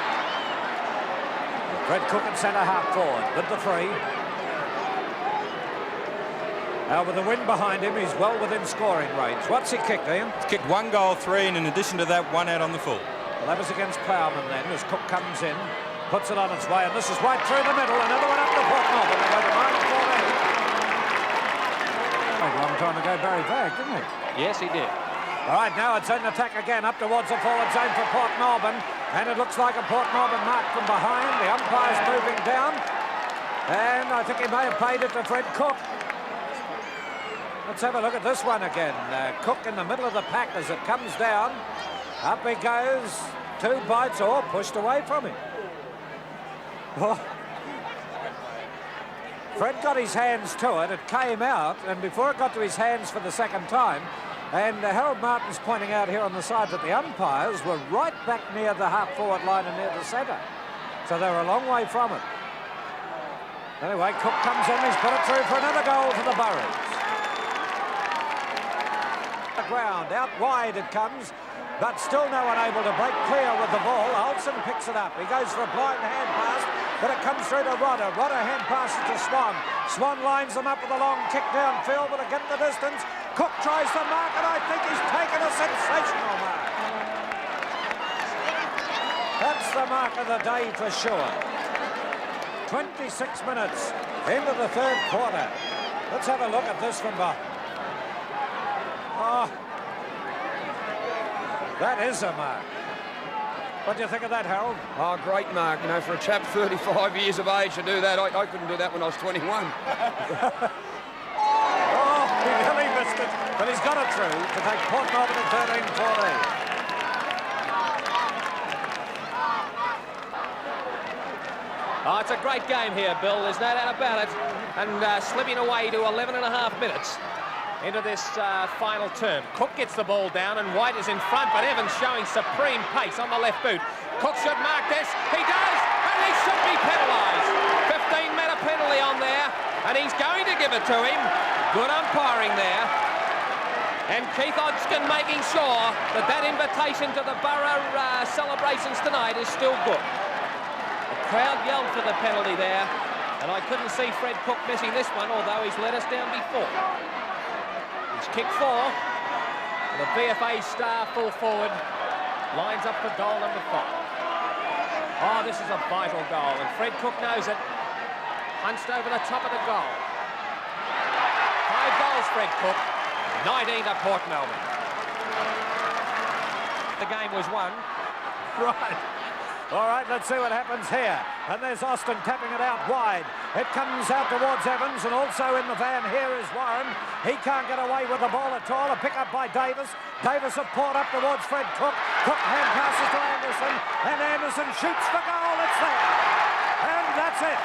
Fred Cook at centre-half forward with the free. Now with the wind behind him, he's well within scoring range. What's he kicked, Ian? He's kicked 1 goal, 3, and in addition to that, 1 out on the full. Well, that was against Plowman then, as Cook comes in, puts it on its way, and this is right through the middle. Another one up to Port Melbourne. They go to -14. A long time ago, Barry Vag, didn't he? Yes, he did. All right, now it's in attack again, up towards the forward zone for Port Melbourne, and it looks like a Port Melbourne mark from behind. The umpire's moving down, and I think he may have paid it to Fred Cook. Let's have a look at this one again. Cook in the middle of the pack as it comes down. Up he goes. 2 bites, or pushed away from him. Oh. Fred got his hands to it. It came out, and before it got to his hands for the second time, and Harold Martin's pointing out here on the side that the umpires were right back near the half-forward line and near the centre. So they were a long way from it. Anyway, Cook comes in. He's put it through for another goal for the Burrows. Ground, out wide it comes, but still no one able to break clear with the ball. Olsen picks it up. He goes for a blind hand pass, but it comes through to Rodder. Rodder hand passes to Swan. Swan lines them up with a long kick downfield, but to get the distance, Cook tries the mark, and I think he's taken a sensational mark. That's the mark of the day for sure. 26 minutes into the 3rd quarter. Let's have a look at this from behind. Oh, that is a mark. What do you think of that, Harold? Oh, great mark. You know, for a chap 35 years of age to do that, I couldn't do that when I was 21. Oh, he nearly missed it, but he's got it through to take Port Melbourne at 13-14. Oh, it's a great game here, Bill. There's no doubt about it. And slipping away to 11.5 minutes into this final term. Cook gets the ball down, and White is in front, but Evans showing supreme pace on the left boot. Cook should mark this. He does, and he should be penalised. 15-metre penalty on there, and he's going to give it to him. Good umpiring there. And Keith Hodgkin making sure that that invitation to the Borough celebrations tonight is still good. The crowd yelled for the penalty there, and I couldn't see Fred Cook missing this one, although he's let us down before. It's kick 4. The VFA star full forward lines up for goal number 5. Oh, this is a vital goal, and Fred Cook knows it. Punched over the top of the goal. 5 goals, Fred Cook. 19 to Port Melbourne. The game was won. Right. All right, let's see what happens here. And there's Austin tapping it out wide. It comes out towards Evans, and also in the van here is Warren. He can't get away with the ball at all. A pick up by Davis. Davis a port up towards Fred Cook. Cook hand passes to Anderson, and Anderson shoots for goal. It's there. And that's it.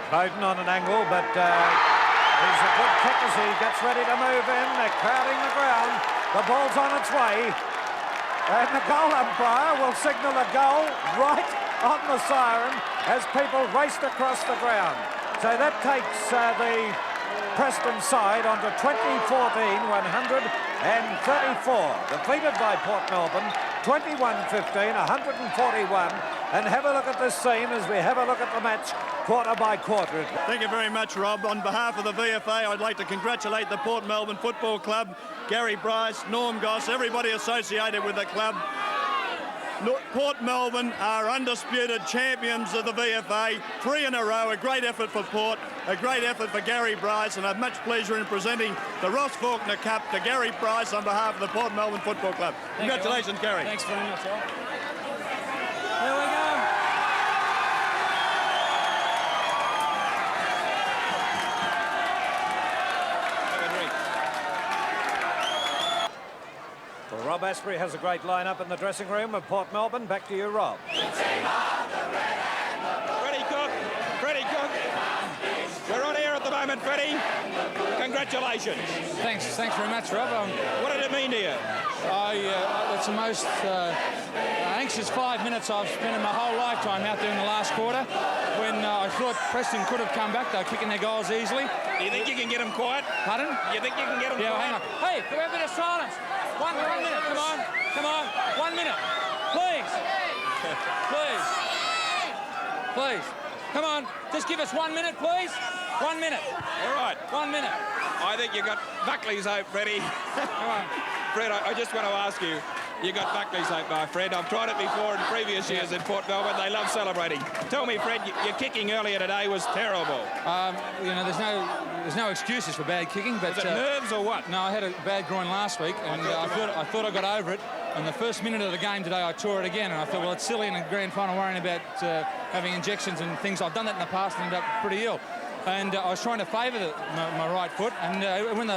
Bowden on an angle, but he's a good kick as he gets ready to move in. They're crowding the ground. The ball's on its way. And the goal umpire will signal a goal right on the siren as people raced across the ground. So that takes the Preston side on to 2014-134. Defeated by Port Melbourne, 21-15, 141. And have a look at this scene as we have a look at the match quarter by quarter. Thank you very much, Rob. On behalf of the VFA, I'd like to congratulate the Port Melbourne Football Club, Gary Bryce, Norm Goss, everybody associated with the club. Port Melbourne are undisputed champions of the VFA, 3 in a row, a great effort for Port, a great effort for Gary Bryce, and I have much pleasure in presenting the Ross Faulkner Cup to Gary Bryce on behalf of the Port Melbourne Football Club. Congratulations, Gary. Thanks very much, Al. Here we go. Well, Rob Asprey has a great lineup in the dressing room of Port Melbourne. Back to you, Rob. Freddie Cook. We're on air at the moment, Freddie. Congratulations. Thanks very much, Rob. What did it mean to you? It's the most anxious 5 minutes I've spent in my whole lifetime out there in the last quarter when I thought Preston could have come back. They were kicking their goals easily. Do you think you can get them quiet? Pardon? You think you can get them quiet? Hang on. Hey, can we have a bit of silence? One minute, come on. 1 minute. Please. Please. Come on, just give us 1 minute, please. 1 minute. All right. 1 minute. I think you got Buckley's hope, Freddie. Come on. Fred, I just want to ask you, you got Buckley's hope, my friend. I've tried it before in previous years in Port Melbourne. They love celebrating. Tell me, Fred, your kicking earlier today was terrible. There's no excuses for bad kicking, but was it nerves or what? No, I had a bad groin last week, and I thought I got over it. And the first minute of the game today, I tore it again, and I thought, well, it's silly in the grand final worrying about having injections and things. I've done that in the past and ended up pretty ill. And I was trying to favour my right foot, and when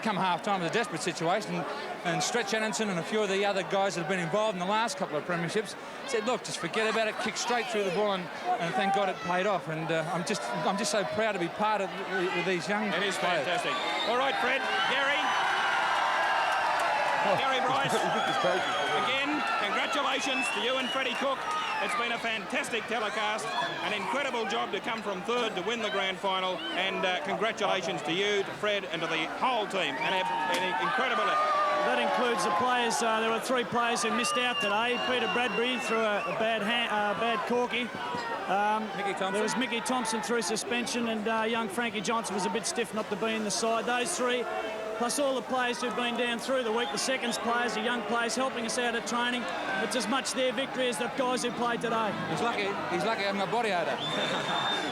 come half-time, it was a desperate situation, and Stretch Anderson and a few of the other guys that have been involved in the last couple of premierships said, look, just forget about it, kick straight through the ball, and thank God it paid off. And I'm just so proud to be part of with these young players. It is fantastic. All right, Fred, Gary Bryce, again, congratulations to you and Freddie Cook. It's been a fantastic telecast, an incredible job to come from third to win the grand final, and congratulations to you, to Fred, and to the whole team. An incredible effort. That includes the players. There were 3 players who missed out today. Peter Bradbury threw a bad corky. Mickey Thompson. There was Mickey Thompson through suspension, and young Frankie Johnson was a bit stiff not to be in the side. Those 3, plus all the players who've been down through the week, the seconds players, the young players helping us out at training. It's as much their victory as the guys who played today. He's lucky having a body odor.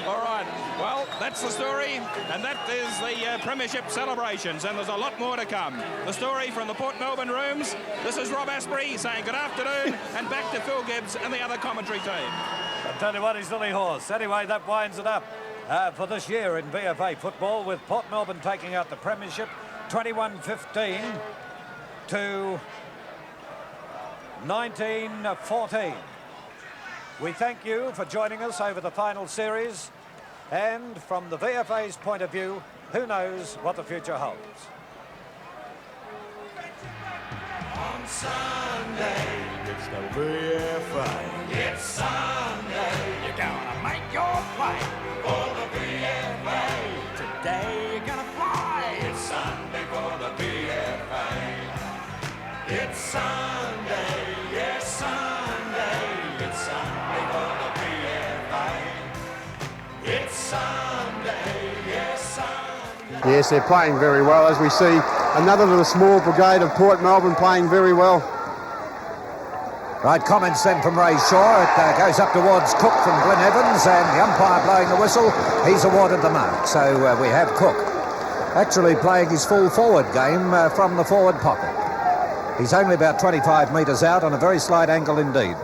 All right, well, that's the story, and that is the premiership celebrations, and there's a lot more to come. The story from the Port Melbourne rooms. This is Rob Asprey saying good afternoon, and back to Phil Gibbs and the other commentary team. I tell you what, he's silly horse. Anyway, that winds it up for this year in VFA football, with Port Melbourne taking out the premiership 21-15 to 19-14. We thank you for joining us over the final series, and from the VFA's point of view, who knows what the future holds. On Sunday, it's the VFA. It's Sunday, you're gonna make your play for the VFA. Today you're gonna fly. It's Sunday for the VFA. It's Sunday, yes, Sunday. It's Sunday for the VFA. It's Sunday, yes, Sunday. Yes, they're playing very well, as we see another little small brigade of Port Melbourne playing very well. Right, comments then from Ray Shaw. It goes up towards Cook from Glenn Evans, and the umpire blowing the whistle. He's awarded the mark. So we have Cook actually playing his full forward game from the forward pocket. He's only about 25 metres out on a very slight angle indeed.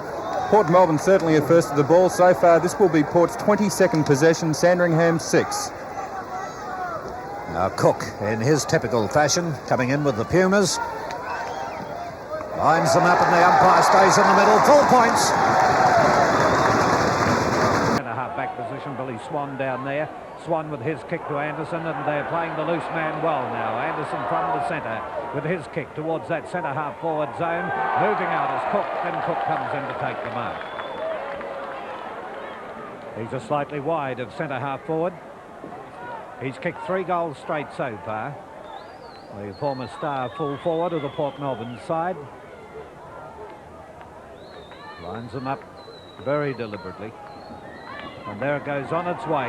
Port Melbourne certainly are first of the ball so far. This will be Port's 22nd possession, Sandringham 6. Now Cook, in his typical fashion, coming in with the Pumas. Lines them up and the umpire stays in the middle. Full points. In a half-back position, Billy Swan down there. Swan with his kick to Anderson, and they're playing the loose man well now. Anderson from the centre with his kick towards that centre half forward zone. Moving out as Cook, then Cook comes in to take the mark. He's a slightly wide of centre-half forward. He's kicked 3 goals straight so far. The former star full forward of the Port Melbourne side. Lines them up very deliberately. And there it goes on its way,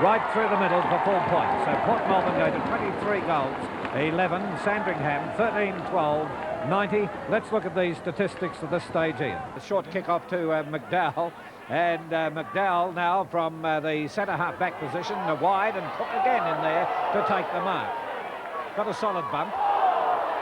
right through the middle for full points. So Port Melbourne go to 23 goals, 11, Sandringham 13, 12, 90. Let's look at the statistics at this stage, Ian. A short kick-off to McDowell. And McDowell now from the centre-half back position, wide, and Cook again in there to take the mark. Got a solid bump.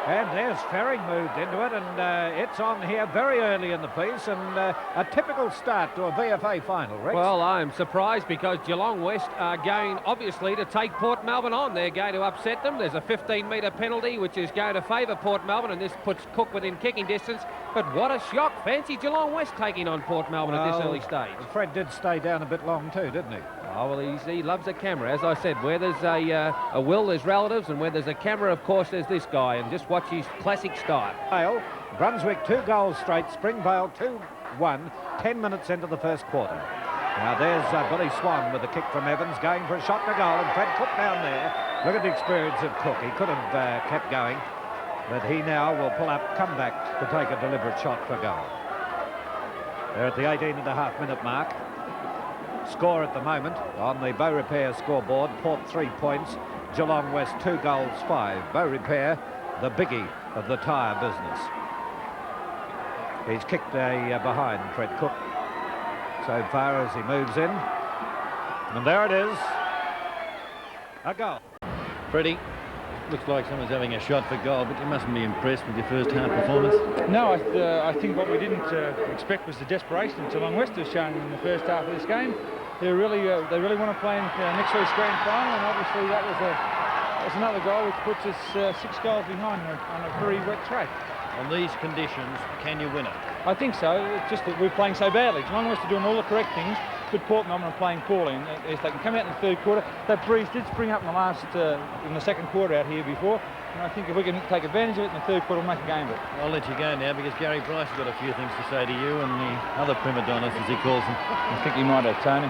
And there's Ferring moved into it, and it's on here very early in the piece, and a typical start to a VFA final, Rex. Well, I'm surprised because Geelong West are going, obviously, to take Port Melbourne on. They're going to upset them. There's a 15-metre penalty, which is going to favour Port Melbourne, and this puts Cook within kicking distance. But what a shock. Fancy Geelong West taking on Port Melbourne at this early stage. Fred did stay down a bit long too, didn't he? Oh, well, he loves a camera. As I said, where there's a will, there's relatives, and where there's a camera, of course, there's this guy. And just watch his classic style. Brunswick 2 goals straight, Springvale 2-1, 10 minutes into the first quarter. Now there's Billy Swan with a kick from Evans, going for a shot to goal, and Fred Cook down there. Look at the experience of Cook. He could have kept going, but he now will pull up, come back to take a deliberate shot for goal. They're at the 18.5-minute mark. Score at the moment on the Bow Repair scoreboard, Port 3 points, Geelong West 2 goals 5. Bow Repair, the biggie of the tyre business. He's kicked behind Fred Cook so far as he moves in. And there it is. A goal. Freddie, looks like someone's having a shot for goal, but you mustn't be impressed with your first half performance. No, I think what we didn't expect was the desperation that Geelong West has shown in the first half of this game. They really want to play in next week's grand final, and obviously that was another goal which puts us 6 goals behind on a very wet track. On these conditions, can you win it? I think so. It's just that we're playing so badly. Geelong West are doing all the correct things, but Port Melbourne are playing poorly. And if they can come out in the third quarter, that breeze did spring up in the second quarter out here before. And I think if we can take advantage of it in the third quarter, we'll make a game of it. I'll let you go now because Gary Bryce has got a few things to say to you and the other prima donnas, as he calls them. I think he might have, Tony.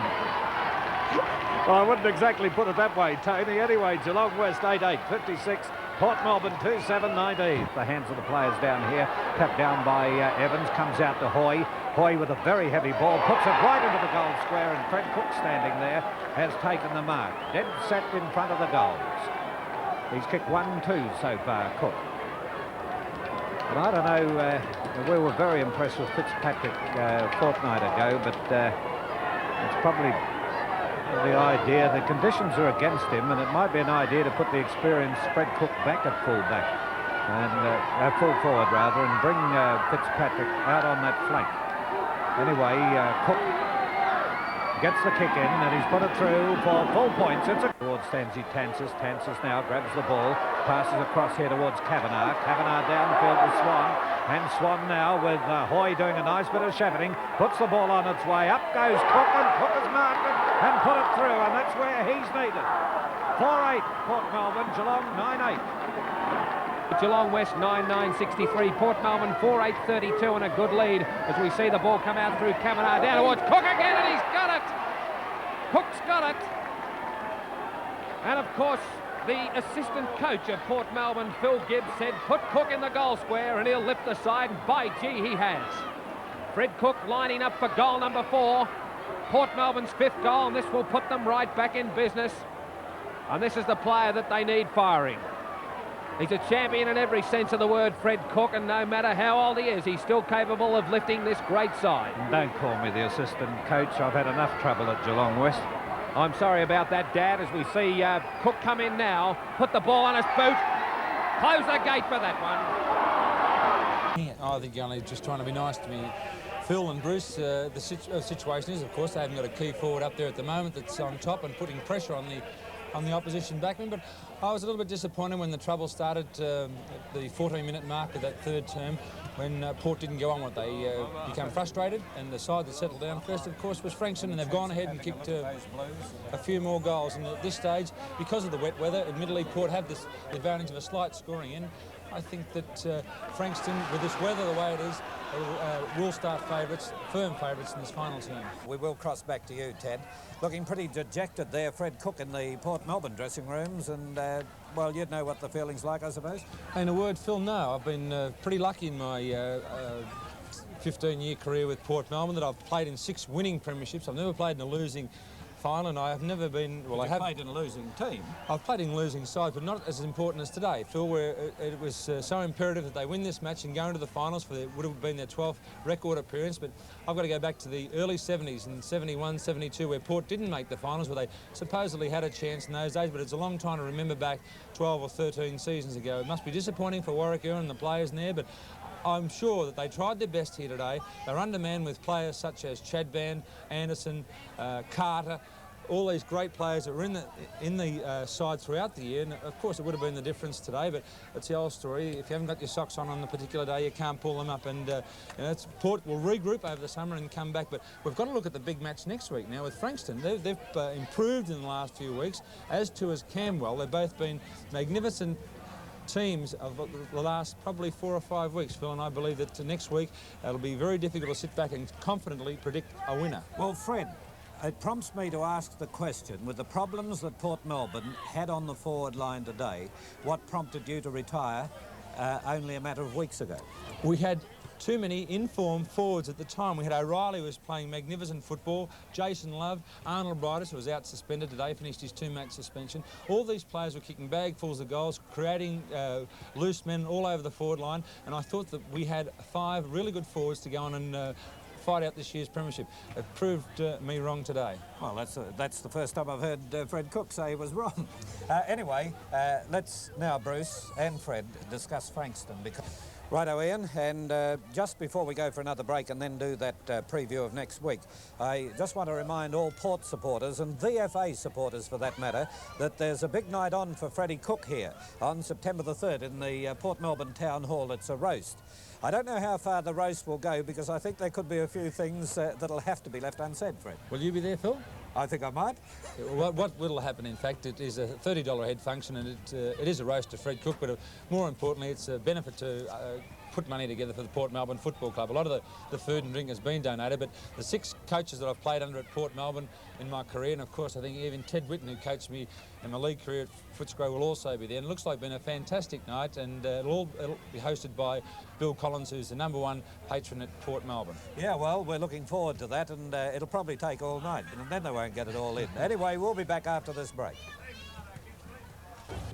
Well, I wouldn't exactly put it that way, Tony. Anyway, Geelong West 8-8, 56. Port Melbourne 2-7-19. The hands of the players down here, tapped down by Evans, comes out to Hoy. Hoy with a very heavy ball, puts it right into the goal square, and Fred Cook standing there has taken the mark. Dead set in front of the goals. He's kicked 1-2 so far, Cook. And I don't know, we were very impressed with Fitzpatrick a fortnight ago, but it's probably the idea, the conditions are against him, and it might be an idea to put the experienced Fred Cook back at full-back, and full forward rather, and bring Fitzpatrick out on that flank. Anyway, Cook gets the kick in, and he's put it through for full points. It's towards Tansy Tansis. Tansis now grabs the ball, passes across here towards Kavanagh. Kavanagh downfield to Swan, and Swan now with Hoy doing a nice bit of shepherding, puts the ball on its way. Up goes Cook, and Cook has marked it and put it through, and that's where he's needed. 4-8, Port Melbourne, Geelong 9-8. Geelong West 9-9-63, Port Melbourne 4-8-32, and a good lead as we see the ball come out through Kavanagh down towards Cook again, and he's got it. Cook's got it. And of course, the assistant coach of Port Melbourne, Phil Gibbs, said put Cook in the goal square and he'll lift the side, and by gee, he has. Fred Cook lining up for goal number 4. Port Melbourne's 5th goal, and this will put them right back in business. And this is the player that they need firing. He's a champion in every sense of the word, Fred Cook, and no matter how old he is, he's still capable of lifting this great side. Don't call me the assistant coach. I've had enough trouble at Geelong West. I'm sorry about that, Dad, as we see Cook come in now, put the ball on his boot, close the gate for that one. I think you're only just trying to be nice to me. Phil and Bruce, the situation is, of course, they haven't got a key forward up there at the moment that's on top and putting pressure on the opposition backman, but I was a little bit disappointed when the trouble started at the 14-minute mark of that third term when Port didn't go on with it. They became frustrated, and the side that settled down first, of course, was Frankston, and they've gone ahead and kicked a few more goals. And at this stage, because of the wet weather, admittedly, Port have this advantage of a slight scoring in. I think that Frankston, with this weather the way it is, will start favourites, firm favourites in this final term. We will cross back to you, Ted. Looking pretty dejected there, Fred Cook in the Port Melbourne dressing rooms, and well, you'd know what the feeling's like, I suppose. In a word, Phil, no. I've been pretty lucky in my 15-year career with Port Melbourne that I've played in 6 winning premierships. I've never played in a losing final, and I have never been... Well, I have played in a losing team. I've played in losing sides, but not as important as today, Phil, where it was so imperative that they win this match and go into the finals for would have been their 12th record appearance. But I've got to go back to the early 70s, in 71, 72, where Port didn't make the finals, where they supposedly had a chance in those days, but it's a long time to remember back 12 or 13 seasons ago. It must be disappointing for Warwick Earl and the players in there, but I'm sure that they tried their best here today. They're undermanned with players such as Chadban, Anderson, Carter, all these great players that were in the side throughout the year, and of course it would have been the difference today, but it's the old story. If you haven't got your socks on the particular day, you can't pull them up, and you know, Port will regroup over the summer and come back. But we've got to look at the big match next week now with Frankston. They've improved in the last few weeks, as too has Camberwell. They've both been magnificent teams of the last probably 4 or 5 weeks, Phil, and I believe that next week it'll be very difficult to sit back and confidently predict a winner. Well, Fred, it prompts me to ask the question, with the problems that Port Melbourne had on the forward line today, what prompted you to retire only a matter of weeks ago? We had too many informed forwards at the time. We had O'Reilly, who was playing magnificent football, Jason Love, Arnold Brightis, who was out suspended today, finished his 2-match suspension. All these players were kicking bagfuls of goals, creating loose men all over the forward line, and I thought that we had 5 really good forwards to go on and fight out this year's premiership. It proved me wrong today. Well, that's the first time I've heard Fred Cook say he was wrong. Anyway, let's now, Bruce and Fred, discuss Frankston. Righto, Ian, and just before we go for another break and then do that preview of next week, I just want to remind all Port supporters, and VFA supporters for that matter, that there's a big night on for Freddie Cook here on September the 3rd in the Port Melbourne Town Hall. It's a roast. I don't know how far the roast will go, because I think there could be a few things that'll have to be left unsaid, Fred. Will you be there, Phil? I think I might. What will happen, in fact, it is a $30 head function, and it is a roast to Fred Cook, but more importantly, it's a benefit to put money together for the Port Melbourne Football Club. A lot of the food and drink has been donated, but the 6 coaches that I've played under at Port Melbourne in my career, and of course I think even Ted Whitten, who coached me in my league career at Footscray, will also be there. And it looks like it's been a fantastic night, and it'll be hosted by Bill Collins, who's the #1 patron at Port Melbourne. Yeah, well, we're looking forward to that, and it'll probably take all night, and then they won't get it all in. Anyway, we'll be back after this break.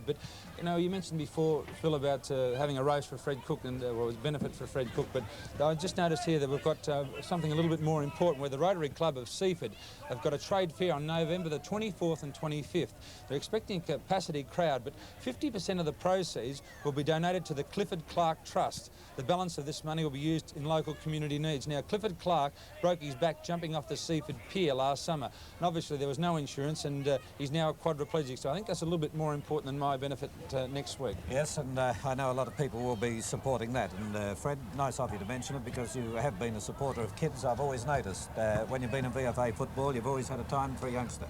But, you know, you mentioned before, Phil, about having a roast for Fred Cook and well, it was benefit for Fred Cook, but I just noticed here that we've got something a little bit more important, where the Rotary Club of Seaford have got a trade fair on November the 24th and 25th. They're expecting a capacity crowd, but 50% of the proceeds will be donated to the Clifford Clark Trust. The balance of this money will be used in local community needs. Now, Clifford Clark broke his back jumping off the Seaford Pier last summer, and obviously there was no insurance, and he's now a quadriplegic, so I think that's a little bit more important than my benefit next week. Yes, and I know a lot of people will be supporting that. And Fred, nice of you to mention it, because you have been a supporter of kids. I've always noticed when you've been in VFA football, you've always had a time for a youngster.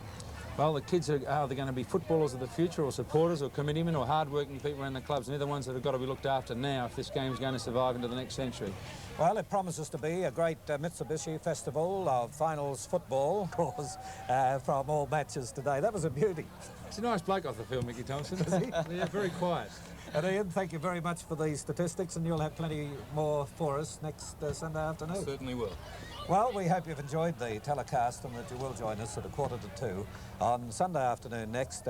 Well, the kids are they going to be footballers of the future, or supporters, or committeemen, or hard-working people around the clubs, and they're the ones that have got to be looked after now if this game's going to survive into the next century. Well, it promises to be a great Mitsubishi festival of finals football, of course, from all matches today. That was a beauty. He's a nice bloke off the field, Mickey Thompson. Is he? Yeah, very quiet. And Ian, thank you very much for these statistics, and you'll have plenty more for us next Sunday afternoon. Certainly will. Well, we hope you've enjoyed the telecast, and that you will join us at 1:45 on Sunday afternoon next.